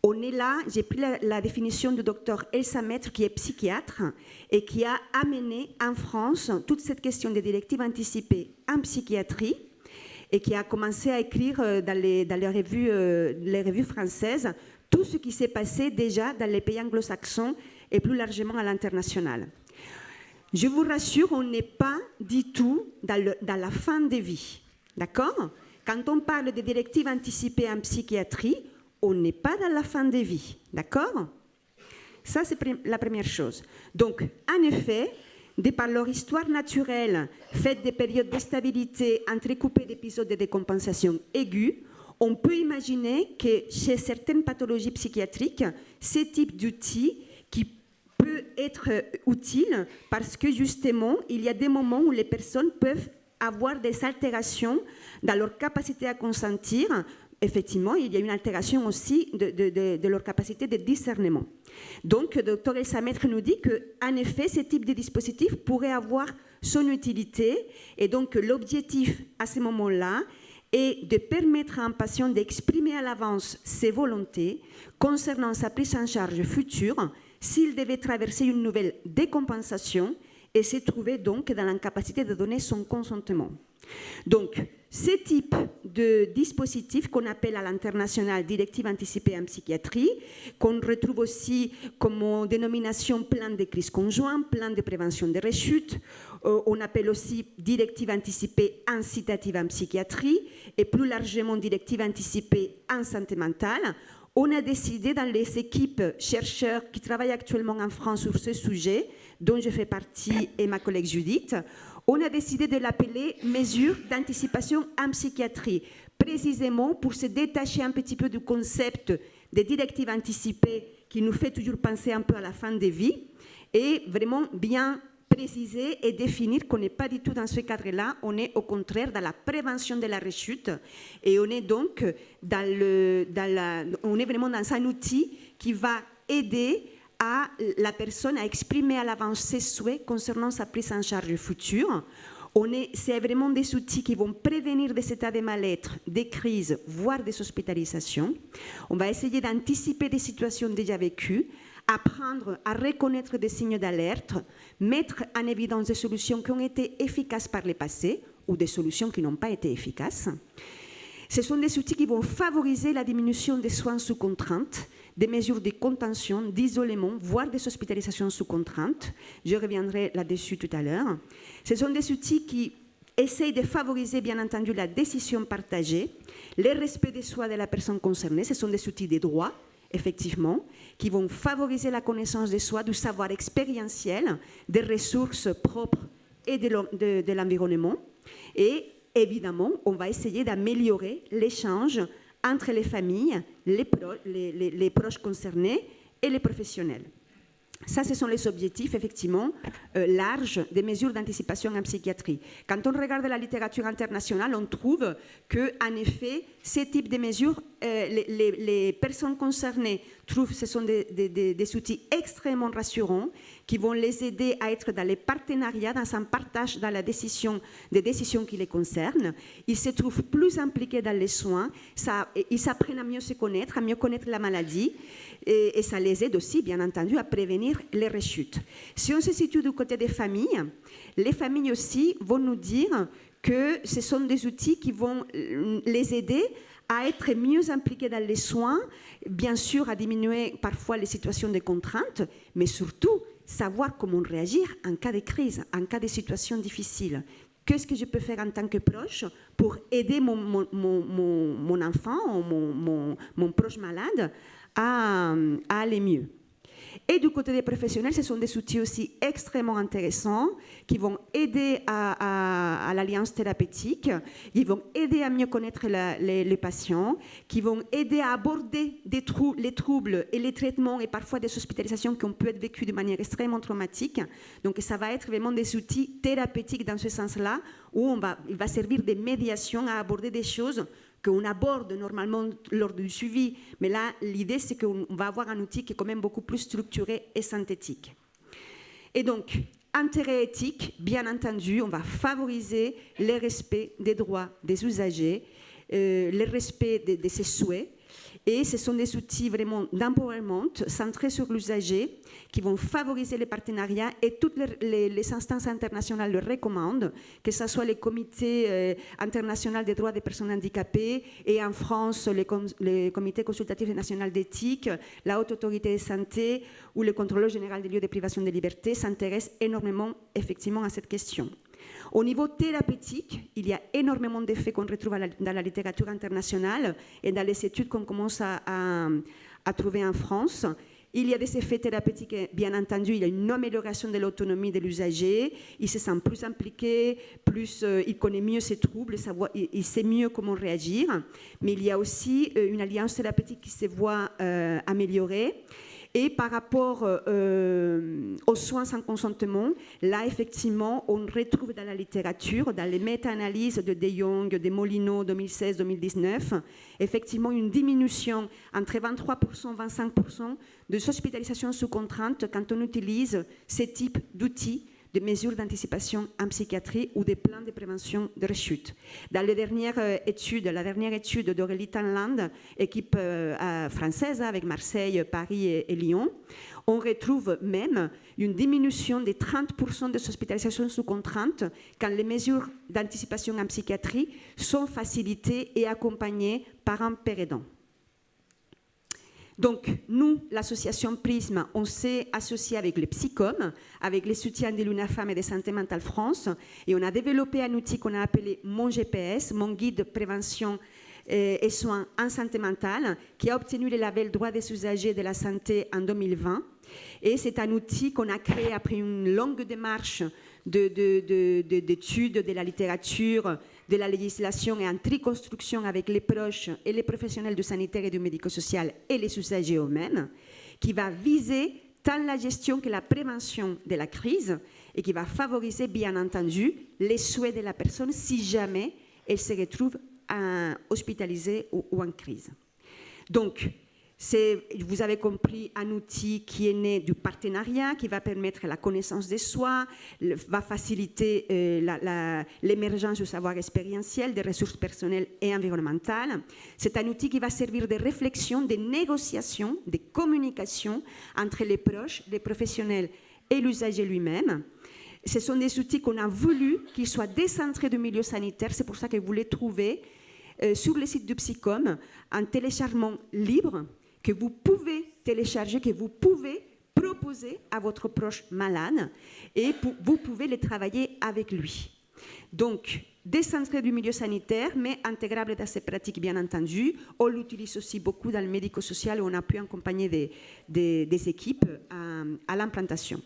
On est là, j'ai pris la définition du docteur Elsa Maître, qui est psychiatre et qui a amené en France toute cette question des directives anticipées en psychiatrie et qui a commencé à écrire dans les revues françaises tout ce qui s'est passé déjà dans les pays anglo-saxons et plus largement à l'international. Je vous rassure, on n'est pas du tout dans la fin de vie. D'accord? Quand on parle de directives anticipées en psychiatrie, on n'est pas dans la fin de vie. D'accord? Ça, c'est la première chose. Donc, en effet, de par leur histoire naturelle, faite de périodes de stabilité entrecoupées d'épisodes de décompensation aiguë, on peut imaginer que chez certaines pathologies psychiatriques, ce type d'outil qui peut être utile parce que justement, il y a des moments où les personnes peuvent avoir des altérations dans leur capacité à consentir. Effectivement, il y a une altération aussi de leur capacité de discernement. Donc, le docteur Elsa Maître nous dit qu'en effet, ce type de dispositif pourrait avoir son utilité. Et donc, l'objectif à ce moment-là est de permettre à un patient d'exprimer à l'avance ses volontés concernant sa prise en charge future s'il devait traverser une nouvelle décompensation et se trouver donc dans l'incapacité de donner son consentement. Donc, ce type de dispositif qu'on appelle à l'international directive anticipée en psychiatrie, qu'on retrouve aussi comme dénomination plan de crise conjoint, plan de prévention des rechutes, on appelle aussi directive anticipée incitative en psychiatrie et plus largement directive anticipée en santé mentale. On a décidé dans les équipes chercheurs qui travaillent actuellement en France sur ce sujet, dont je fais partie et ma collègue Judith, on a décidé de l'appeler mesure d'anticipation en psychiatrie, précisément pour se détacher un petit peu du concept des directives anticipées qui nous fait toujours penser un peu à la fin des vies et vraiment bien préciser et définir qu'on n'est pas du tout dans ce cadre-là, on est au contraire dans la prévention de la rechute et on est donc on est vraiment dans un outil qui va aider à la personne à exprimer à l'avance ses souhaits concernant sa prise en charge future. C'est vraiment des outils qui vont prévenir des états de mal-être, des crises, voire des hospitalisations. On va essayer d'anticiper des situations déjà vécues, apprendre à reconnaître des signes d'alerte, mettre en évidence des solutions qui ont été efficaces par le passé ou des solutions qui n'ont pas été efficaces. Ce sont des outils qui vont favoriser la diminution des soins sous contrainte, des mesures de contention, d'isolement, voire des hospitalisations sous contrainte. Je reviendrai là-dessus tout à l'heure. Ce sont des outils qui essayent de favoriser, bien entendu, la décision partagée, le respect des choix de la personne concernée. Ce sont des outils de droit, effectivement, qui vont favoriser la connaissance des soi, du savoir expérientiel, des ressources propres et de l'environnement. Et évidemment, on va essayer d'améliorer l'échange entre les familles, les proches concernés et les professionnels. Ça, ce sont les objectifs, effectivement, larges des mesures d'anticipation en psychiatrie. Quand on regarde la littérature internationale, on trouve qu'en effet, ces types de mesures, les personnes concernées trouvent que ce sont des outils extrêmement rassurants qui vont les aider à être dans les partenariats, dans un partage dans la décision, des décisions qui les concernent. Ils se trouvent plus impliqués dans les soins, ils apprennent à mieux se connaître, à mieux connaître la maladie, et ça les aide aussi, bien entendu, à prévenir les rechutes. Si on se situe du côté des familles, les familles aussi vont nous dire que ce sont des outils qui vont les aider à être mieux impliqués dans les soins, bien sûr à diminuer parfois les situations de contraintes, mais surtout savoir comment réagir en cas de crise, en cas de situation difficile. Qu'est-ce que je peux faire en tant que proche pour aider mon enfant ou mon proche malade à aller mieux? Et du côté des professionnels, ce sont des outils aussi extrêmement intéressants qui vont aider à l'alliance thérapeutique, ils vont aider à mieux connaître les patients, qui vont aider à aborder les troubles et les traitements et parfois des hospitalisations qui ont pu être vécues de manière extrêmement traumatique. Donc ça va être vraiment des outils thérapeutiques dans ce sens-là, où il va servir de médiation à aborder des choses qu'on aborde normalement lors du suivi. Mais là, l'idée, c'est qu'on va avoir un outil qui est quand même beaucoup plus structuré et synthétique. Et donc, intérêt éthique, bien entendu, on va favoriser le respect des droits des usagers, le respect de ses souhaits. Et ce sont des outils vraiment d'empowerment centrés sur l'usager qui vont favoriser les partenariats et toutes les instances internationales le recommandent, que ce soit les comités internationaux des droits des personnes handicapées et en France, les comités consultatifs nationaux d'éthique, la Haute Autorité de Santé ou le Contrôleur général des lieux de privation de liberté s'intéressent énormément effectivement à cette question. Au niveau thérapeutique, il y a énormément d'effets qu'on retrouve dans la littérature internationale et dans les études qu'on commence à trouver en France. Il y a des effets thérapeutiques, bien entendu, il y a une amélioration de l'autonomie de l'usager, il se sent plus impliqué, il connaît mieux ses troubles, il sait mieux comment réagir, mais il y a aussi une alliance thérapeutique qui se voit améliorée. Et par rapport aux soins sans consentement, là, effectivement, on retrouve dans la littérature, dans les méta-analyses de De Jong, de Molino, 2016-2019, effectivement une diminution entre 23% et 25% de hospitalisation sous contrainte quand on utilise ce type d'outils de mesures d'anticipation en psychiatrie ou des plans de prévention de rechute. Dans la dernière étude d'Aurélie Tanland, équipe française avec Marseille, Paris et Lyon, on retrouve même une diminution de 30% des hospitalisations sous contrainte quand les mesures d'anticipation en psychiatrie sont facilitées et accompagnées par un père aidant. Donc, nous, l'association Prisme, on s'est associé avec les psychomes, avec les soutiens de l'UNAFAM et de Santé Mentale France, et on a développé un outil qu'on a appelé Mon GPS, Mon Guide de Prévention et Soins en Santé Mentale, qui a obtenu le label Droit des usagers de la santé en 2020. Et c'est un outil qu'on a créé après une longue démarche d'études de la littérature, de la législation et en triconstruction avec les proches et les professionnels du sanitaire et du médico-social et les usagers eux-mêmes, qui va viser tant la gestion que la prévention de la crise et qui va favoriser, bien entendu, les souhaits de la personne si jamais elle se retrouve hospitalisée ou en crise. Donc, vous avez compris, un outil qui est né du partenariat, qui va permettre la connaissance de soi, va faciliter l'émergence du savoir expérientiel, des ressources personnelles et environnementales. C'est un outil qui va servir de réflexion, de négociation, de communication entre les proches, les professionnels et l'usager lui-même. Ce sont des outils qu'on a voulu qu'ils soient décentrés du milieu sanitaire. C'est pour ça que vous les trouvez sur le site du Psychom, en téléchargement libre, que vous pouvez télécharger, que vous pouvez proposer à votre proche malade et vous pouvez les travailler avec lui. Donc, décentré du milieu sanitaire, mais intégrable dans ses pratiques, bien entendu. On l'utilise aussi beaucoup dans le médico-social où on a pu accompagner des équipes à l'implantation.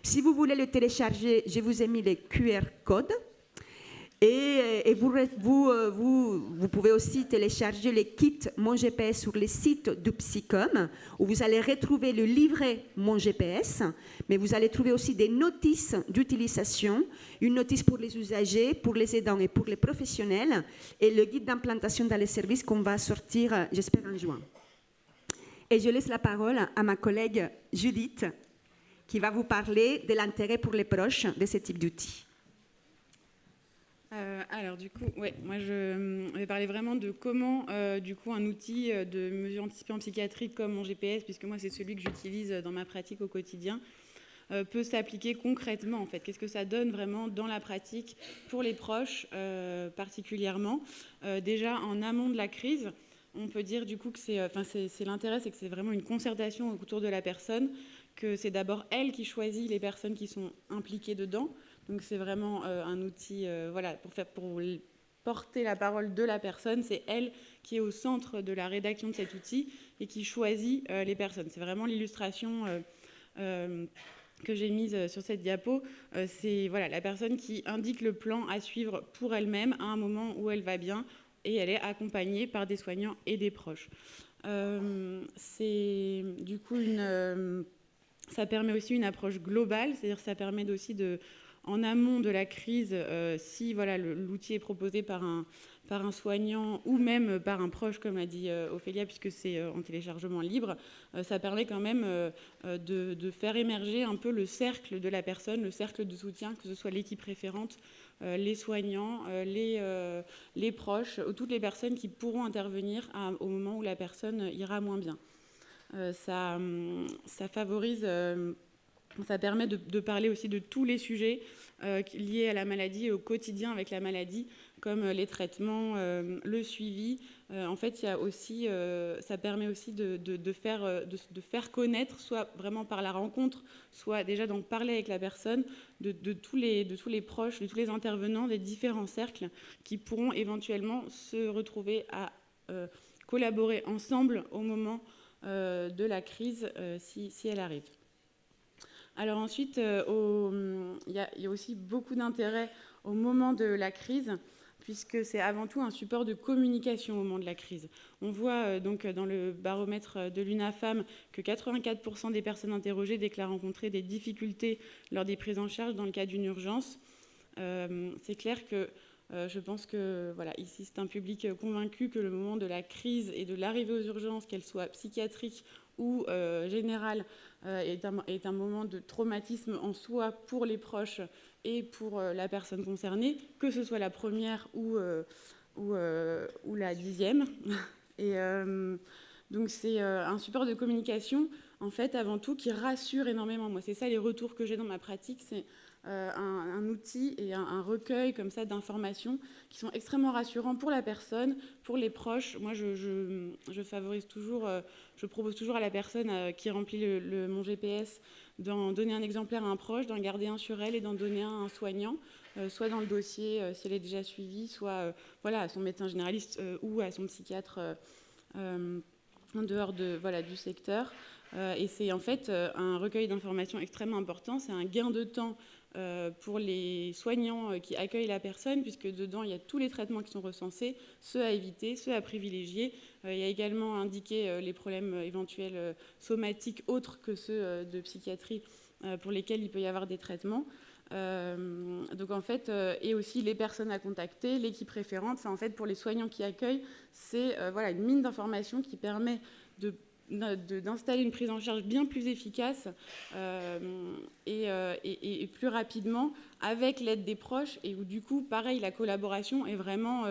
Si vous voulez le télécharger, je vous ai mis les QR codes. Et vous pouvez aussi télécharger les kits Mon GPS sur le site du Psychom, où vous allez retrouver le livret Mon GPS, mais vous allez trouver aussi des notices d'utilisation, une notice pour les usagers, pour les aidants et pour les professionnels, et le guide d'implantation dans les services qu'on va sortir, j'espère, en juin. Et je laisse la parole à ma collègue Judith, qui va vous parler de l'intérêt pour les proches de ce type d'outils. Alors du coup, moi je vais parler vraiment de comment du coup un outil de mesure anticipée en psychiatrie comme Mon GPS, puisque moi c'est celui que j'utilise dans ma pratique au quotidien, peut s'appliquer concrètement en fait. Qu'est-ce que ça donne vraiment dans la pratique pour les proches particulièrement. Déjà en amont de la crise, on peut dire du coup que c'est l'intérêt, c'est que c'est vraiment une concertation autour de la personne, que c'est d'abord elle qui choisit les personnes qui sont impliquées dedans. Donc c'est vraiment un outil pour porter la parole de la personne. C'est elle qui est au centre de la rédaction de cet outil et qui choisit les personnes. C'est vraiment l'illustration que j'ai mise sur cette diapo. C'est la personne qui indique le plan à suivre pour elle-même à un moment où elle va bien et elle est accompagnée par des soignants et des proches. C'est du coup ça permet aussi une approche globale, c'est-à-dire ça permet aussi en amont de la crise, si l'outil est proposé par par un soignant ou même par un proche, comme l'a dit Ophélia, puisque c'est en téléchargement libre, ça permet quand même de faire émerger un peu le cercle de la personne, le cercle de soutien, que ce soit l'équipe référente, les soignants, les proches, toutes les personnes qui pourront intervenir au moment où la personne ira moins bien. Ça favorise, ça permet de parler aussi de tous les sujets liés à la maladie et au quotidien avec la maladie, comme les traitements, le suivi. En fait, il y a aussi, ça permet aussi de faire connaître, soit vraiment par la rencontre, soit déjà d'en parler avec la personne, de tous les proches, de tous les intervenants des différents cercles qui pourront éventuellement se retrouver à collaborer ensemble au moment de la crise, si elle arrive. Alors ensuite, il y a aussi beaucoup d'intérêt au moment de la crise, puisque c'est avant tout un support de communication au moment de la crise. On voit donc dans le baromètre de l'UNAFAM que 84% des personnes interrogées déclarent rencontrer des difficultés lors des prises en charge dans le cas d'une urgence. C'est clair que je pense que voilà, ici c'est un public convaincu que le moment de la crise et de l'arrivée aux urgences, qu'elles soient psychiatriques ou générales, est un moment de traumatisme en soi pour les proches et pour la personne concernée, que ce soit la première ou la 10e. Et donc c'est un support de communication, en fait, avant tout, qui rassure énormément. Moi, c'est ça les retours que j'ai dans ma pratique, c'est un outil et un recueil comme ça d'informations qui sont extrêmement rassurants pour la personne, pour les proches. Moi, je favorise toujours, je propose toujours à la personne qui remplit mon GPS d'en donner un exemplaire à un proche, d'en garder un sur elle et d'en donner un à un soignant, soit dans le dossier si elle est déjà suivie, soit voilà, à son médecin généraliste ou à son psychiatre en dehors du secteur. Et c'est en fait un recueil d'informations extrêmement important. C'est un gain de temps pour les soignants qui accueillent la personne, puisque dedans, il y a tous les traitements qui sont recensés, ceux à éviter, ceux à privilégier. Il y a également indiqué les problèmes éventuels somatiques autres que ceux de psychiatrie pour lesquels il peut y avoir des traitements. Donc en fait, et aussi les personnes à contacter, l'équipe référente. Enfin, en fait, pour les soignants qui accueillent, c'est voilà, une mine d'informations qui permet d'installer une prise en charge bien plus efficace et plus rapidement avec l'aide des proches, et où du coup, pareil, la collaboration est vraiment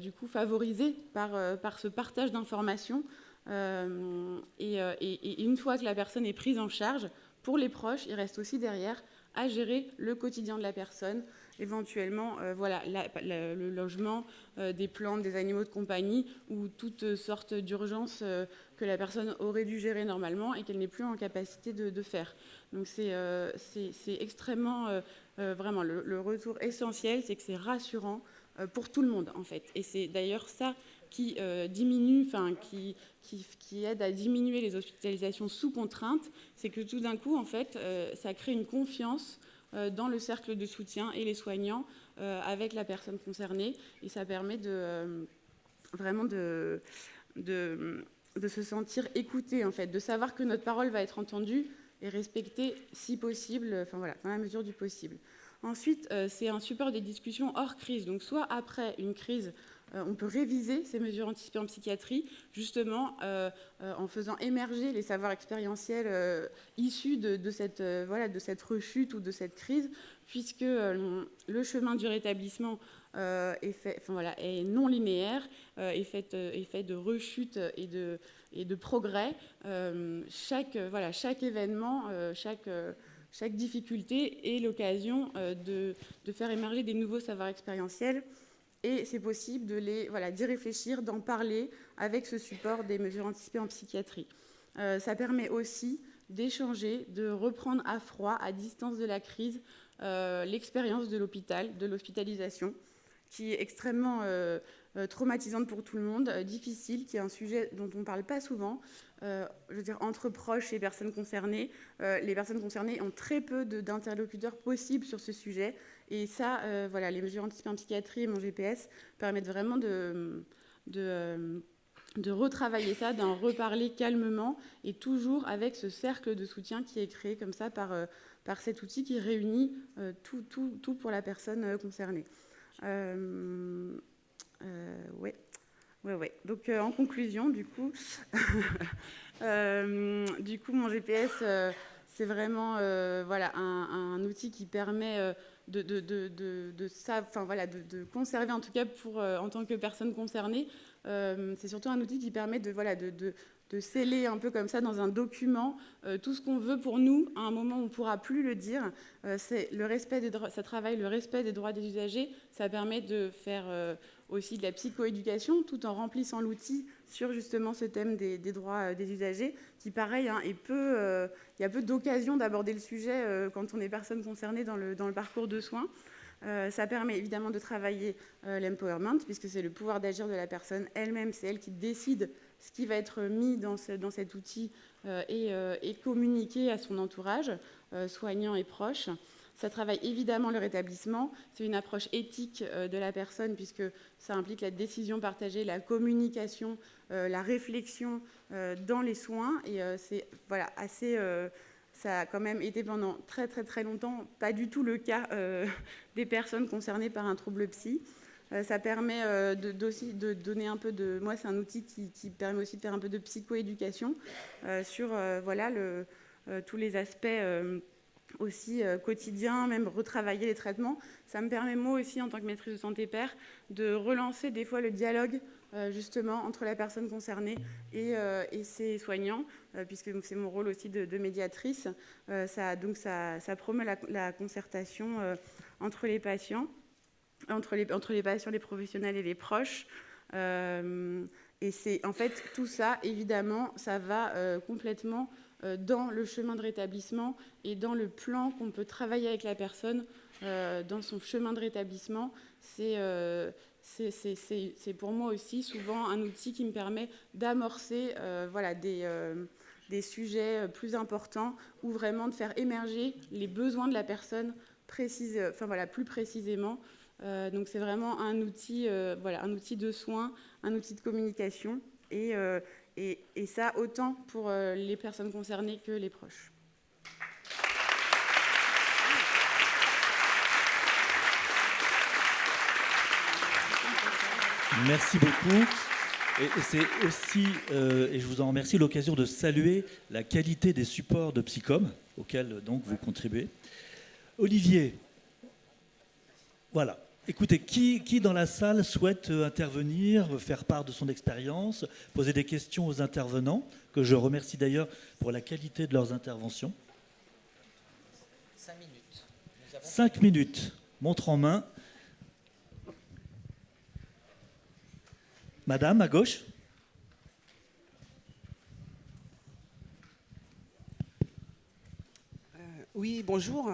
du coup favorisée par ce partage d'informations. Et une fois que la personne est prise en charge, pour les proches, il reste aussi derrière à gérer le quotidien de la personne, éventuellement voilà, le logement, des plantes, des animaux de compagnie ou toutes sortes d'urgences que la personne aurait dû gérer normalement et qu'elle n'est plus en capacité de faire. Donc c'est extrêmement, vraiment, le retour essentiel, c'est que c'est rassurant pour tout le monde en fait. Et c'est d'ailleurs ça qui diminue, enfin qui aide à diminuer les hospitalisations sous contrainte, c'est que tout d'un coup, en fait, ça crée une confiance dans le cercle de soutien et les soignants avec la personne concernée, et ça permet vraiment de se sentir écouté, en fait, de savoir que notre parole va être entendue et respectée si possible, enfin voilà, dans la mesure du possible. Ensuite, c'est un support des discussions hors crise, donc soit après une crise, on peut réviser ces mesures anticipées en psychiatrie, justement en faisant émerger les savoirs expérientiels issus de cette rechute ou de cette crise, puisque le chemin du rétablissement est non linéaire, est fait de rechute et de progrès. Chaque événement, chaque difficulté est l'occasion de faire émerger des nouveaux savoirs expérientiels. Et c'est possible d'y réfléchir, d'en parler avec ce support des mesures anticipées en psychiatrie. Ça permet aussi d'échanger, de reprendre à froid, à distance de la crise, l'expérience de l'hôpital, de l'hospitalisation, qui est extrêmement traumatisante pour tout le monde, difficile, qui est un sujet dont on ne parle pas souvent. Je veux dire, entre proches et personnes concernées, les personnes concernées ont très peu d'interlocuteurs possibles sur ce sujet. Et ça, les mesures anticipées en psychiatrie et mon GPS permettent vraiment de retravailler ça, d'en reparler calmement, et toujours avec ce cercle de soutien qui est créé comme ça par cet outil qui réunit tout pour la personne concernée. Ouais. Donc en conclusion, du coup, mon GPS, c'est vraiment voilà, un outil qui permet de conserver, en tout cas en tant que personne concernée. C'est surtout un outil qui permet de sceller un peu comme ça dans un document tout ce qu'on veut pour nous à un moment où on ne pourra plus le dire. C'est le respect des droits, ça travaille le respect des droits des usagers. Ça permet de faire aussi de la psychoéducation tout en remplissant l'outil sur justement ce thème des droits des usagers qui, pareil, hein, il y a peu d'occasion d'aborder le sujet quand on est personne concernée dans le parcours de soins. Ça permet évidemment de travailler l'empowerment, puisque c'est le pouvoir d'agir de la personne elle-même, c'est elle qui décide ce qui va être mis dans cet outil et communiqué à son entourage, soignant et proche. Ça travaille évidemment le rétablissement. C'est une approche éthique de la personne, puisque ça implique la décision partagée, la communication, la réflexion dans les soins. Et c'est voilà, assez... ça a quand même été pendant très très très longtemps pas du tout le cas des personnes concernées par un trouble psy. Ça permet aussi de donner un peu de... Moi, c'est un outil qui permet aussi de faire un peu de psychoéducation sur voilà, tous les aspects aussi quotidiens, même retravailler les traitements. Ça me permet, moi aussi, en tant que maîtrise de santé père, de relancer des fois le dialogue justement entre la personne concernée et ses soignants, puisque c'est mon rôle aussi de médiatrice. Ça promeut la concertation entre les patients, les professionnels et les proches. Et c'est en fait tout ça, évidemment, ça va complètement dans le chemin de rétablissement et dans le plan qu'on peut travailler avec la personne dans son chemin de rétablissement. C'est pour moi aussi souvent un outil qui me permet d'amorcer voilà, des sujets plus importants ou vraiment de faire émerger les besoins de la personne plus précisément. Donc c'est vraiment un outil de soins, un outil de communication et ça autant pour les personnes concernées que les proches. Merci beaucoup. Et c'est aussi, et je vous en remercie, l'occasion de saluer la qualité des supports de Psycom auxquels donc vous contribuez. Olivier, voilà. Écoutez, qui dans la salle souhaite intervenir, faire part de son expérience, poser des questions aux intervenants, que je remercie d'ailleurs pour la qualité de leurs interventions. 5 minutes. 5 minutes. Montre en main. Madame, à gauche. Oui, bonjour.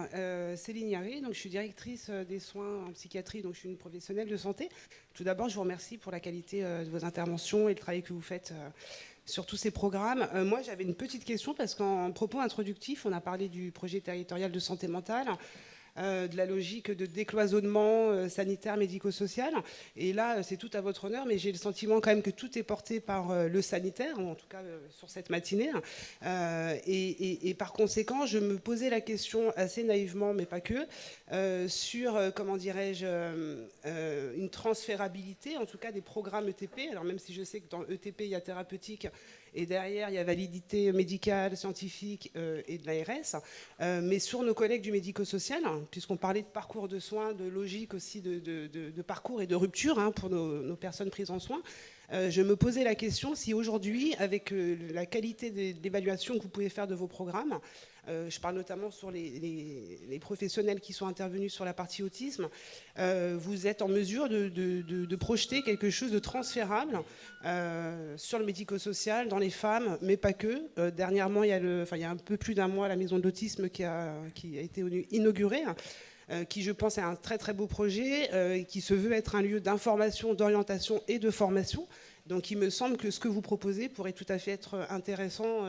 Céline Yaré, donc je suis directrice des soins en psychiatrie, donc je suis une professionnelle de santé. Tout d'abord, je vous remercie pour la qualité de vos interventions et le travail que vous faites sur tous ces programmes. Moi, j'avais une petite question parce qu'en propos introductif, on a parlé du projet territorial de santé mentale, de la logique de décloisonnement sanitaire, médico-social. Et là, c'est tout à votre honneur, mais j'ai le sentiment quand même que tout est porté par le sanitaire, ou en tout cas sur cette matinée. Et par conséquent, je me posais la question assez naïvement, mais pas que, sur, comment dirais-je, une transférabilité, en tout cas des programmes ETP. Alors même si je sais que dans ETP, il y a thérapeutique, et derrière, il y a validité médicale, scientifique et de l'ARS. Mais sur nos collègues du médico-social, puisqu'on parlait de parcours de soins, de logique aussi de parcours et de rupture pour nos personnes prises en soins, je me posais la question si aujourd'hui, avec la qualité de l'évaluation que vous pouvez faire de vos programmes, je parle notamment sur les professionnels qui sont intervenus sur la partie autisme, vous êtes en mesure de projeter quelque chose de transférable sur le médico-social, dans les femmes, mais pas que. Dernièrement, il y a un peu plus d'un mois, la maison de l'autisme qui a été inaugurée, qui, je pense, est un très très beau projet, qui se veut être un lieu d'information, d'orientation et de formation. Donc il me semble que ce que vous proposez pourrait tout à fait être intéressant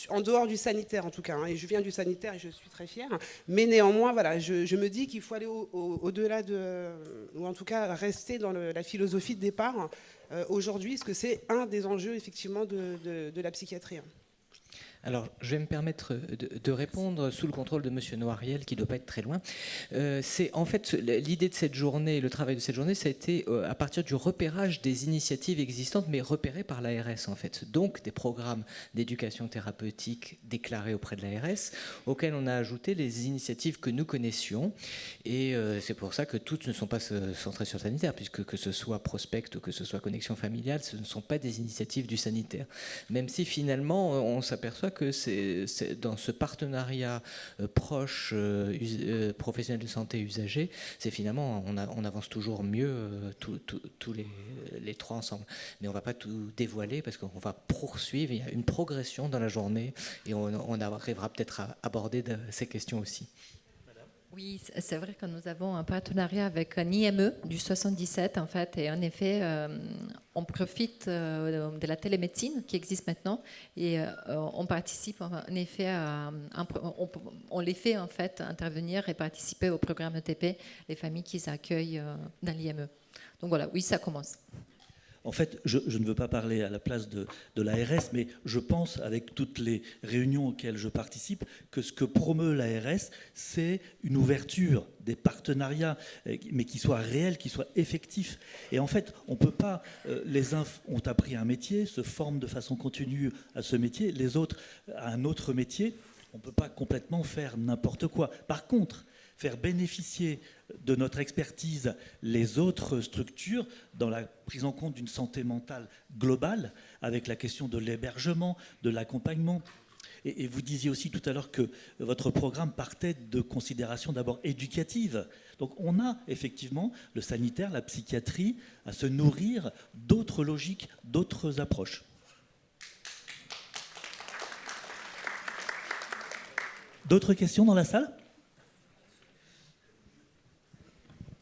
en dehors du sanitaire en tout cas, et je viens du sanitaire et je suis très fière, mais néanmoins voilà, je me dis qu'il faut aller au-delà ou en tout cas rester dans la philosophie de départ aujourd'hui, parce que c'est un des enjeux effectivement de la psychiatrie. Alors, je vais me permettre de répondre sous le contrôle de Monsieur Noiriel, qui ne doit pas être très loin. C'est en fait l'idée de cette journée, le travail de cette journée, ça a été à partir du repérage des initiatives existantes, mais repérées par l'ARS en fait. Donc, des programmes d'éducation thérapeutique déclarés auprès de l'ARS, auxquels on a ajouté les initiatives que nous connaissions. Et c'est pour ça que toutes ne sont pas centrées sur le sanitaire, puisque que ce soit Prospect ou que ce soit Connexion familiale, ce ne sont pas des initiatives du sanitaire. Même si finalement, on s'aperçoit que c'est dans ce partenariat proche, professionnel de santé usagé, c'est finalement, on avance toujours mieux tous les trois ensemble. Mais on ne va pas tout dévoiler parce qu'on va poursuivre, il y a une progression dans la journée et on arrivera peut-être à aborder ces questions aussi. Oui, c'est vrai que nous avons un partenariat avec un IME du 77 en fait, et en effet, on profite de la télémédecine qui existe maintenant et on participe en effet, on les fait en fait intervenir et participer au programme ETP, les familles qui accueillent dans l'IME. Donc voilà, oui, ça commence. En fait, je ne veux pas parler à la place de l'ARS, mais je pense, avec toutes les réunions auxquelles je participe, que ce que promeut l'ARS, c'est une ouverture des partenariats, mais qui soient réels, qui soient effectifs. Et en fait, on ne peut pas... les uns ont appris un métier, se forment de façon continue à ce métier, les autres à un autre métier. On ne peut pas complètement faire n'importe quoi. Par contre, faire bénéficier de notre expertise les autres structures dans la prise en compte d'une santé mentale globale, avec la question de l'hébergement, de l'accompagnement. Et vous disiez aussi tout à l'heure que votre programme partait de considérations d'abord éducatives. Donc on a effectivement le sanitaire, la psychiatrie, à se nourrir d'autres logiques, d'autres approches. D'autres questions dans la salle ?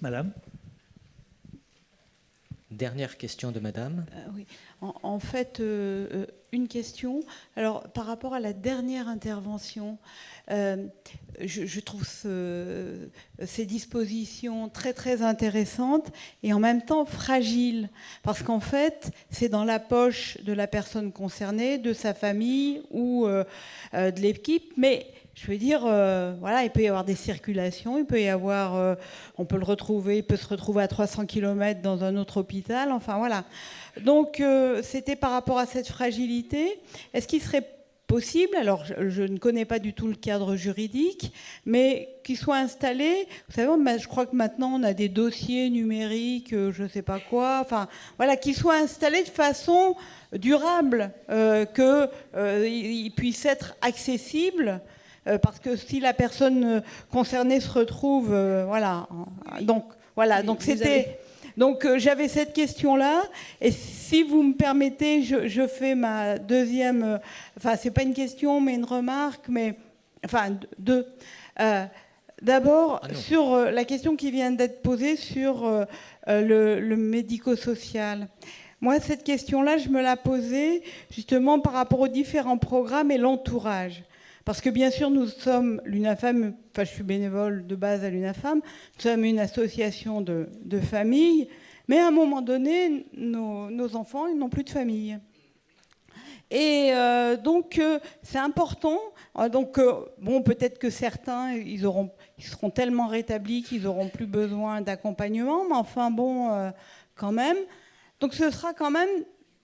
Madame. Dernière question de Madame. Oui. En fait, une question. Alors, par rapport à la dernière intervention, je trouve ces dispositions très, très intéressantes et en même temps fragiles. Parce qu'en fait, c'est dans la poche de la personne concernée, de sa famille ou de l'équipe, mais... Je veux dire, voilà, il peut y avoir des circulations, il peut y avoir, on peut le retrouver, il peut se retrouver à 300 km dans un autre hôpital, enfin voilà. Donc c'était par rapport à cette fragilité. Est-ce qu'il serait possible, alors je ne connais pas du tout le cadre juridique, mais qu'il soit installé, vous savez, je crois que maintenant on a des dossiers numériques, je ne sais pas quoi, enfin voilà, qu'il soit installé de façon durable, qu'il puisse être accessible. Parce que si la personne concernée se retrouve, voilà. Donc voilà. Donc c'était. Donc j'avais cette question-là. Et si vous me permettez, je fais ma deuxième. Enfin, c'est pas une question, mais une remarque. Mais enfin deux. D'abord sur la question qui vient d'être posée sur le médico-social. Moi, cette question-là, je me la posais justement par rapport aux différents programmes et l'entourage. Parce que bien sûr, nous sommes l'UNAFAM, enfin je suis bénévole de base à l'UNAFAM, nous sommes une association de familles, mais à un moment donné, nos enfants, ils n'ont plus de famille. Et donc, c'est important. Donc, bon, peut-être que certains, ils seront tellement rétablis qu'ils n'auront plus besoin d'accompagnement, mais enfin, bon, quand même. Donc, ce sera quand même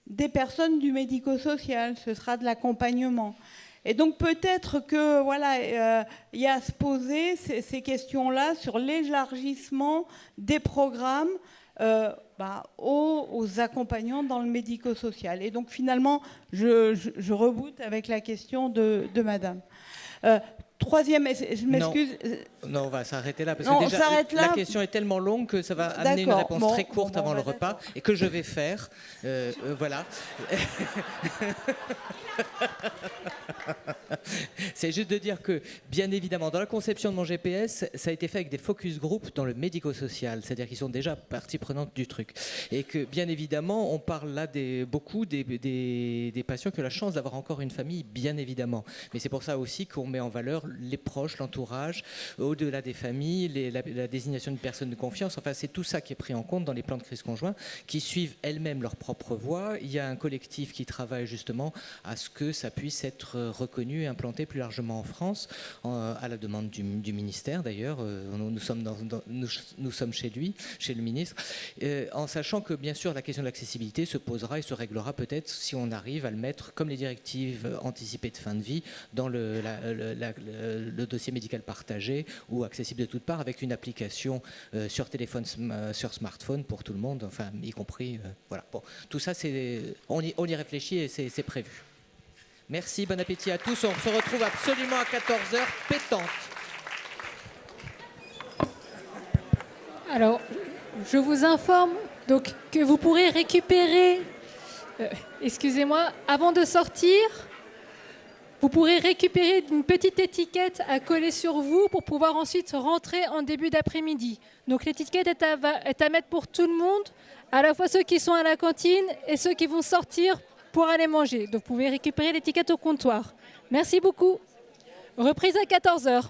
des personnes du médico-social, ce sera de l'accompagnement. Et donc peut-être que voilà, il y a à se poser ces questions-là sur l'élargissement des programmes aux accompagnants dans le médico-social. Et donc finalement, je reboote avec la question de Madame. Troisième, je m'excuse. Non, on va s'arrêter là parce non, que déjà là. La question est tellement longue que ça va amener une réponse très courte avant le repas et que je vais faire. Voilà. C'est juste de dire que, bien évidemment, dans la conception de mon GPS, ça a été fait avec des focus group dans le médico-social, c'est-à-dire qu'ils sont déjà partie prenante du truc. Et que, bien évidemment, on parle là beaucoup des patients qui ont la chance d'avoir encore une famille, bien évidemment. Mais c'est pour ça aussi qu'on met en valeur les proches, l'entourage, au-delà des familles, la désignation d'une personne de confiance. Enfin, c'est tout ça qui est pris en compte dans les plans de crise conjoints, qui suivent elles-mêmes leur propre voie. Il y a un collectif qui travaille justement à ce que ça puisse être reconnu et implanté plus largement en France, à la demande du ministère d'ailleurs. Nous sommes chez lui, chez le ministre, en sachant que bien sûr la question de l'accessibilité se posera et se réglera peut-être si on arrive à le mettre comme les directives anticipées de fin de vie dans le dossier médical partagé ou accessible de toutes parts avec une application sur téléphone, sur smartphone pour tout le monde, enfin y compris voilà. Bon, tout ça on y réfléchit et c'est prévu. Merci, bon appétit à tous. On se retrouve absolument à 14h pétante. Alors, je vous informe donc que vous pourrez récupérer, excusez-moi, avant de sortir, vous pourrez récupérer une petite étiquette à coller sur vous pour pouvoir ensuite rentrer en début d'après-midi. Donc l'étiquette est à mettre pour tout le monde, à la fois ceux qui sont à la cantine et ceux qui vont sortir pour aller manger. Donc vous pouvez récupérer l'étiquette au comptoir. Merci beaucoup. Reprise à 14h.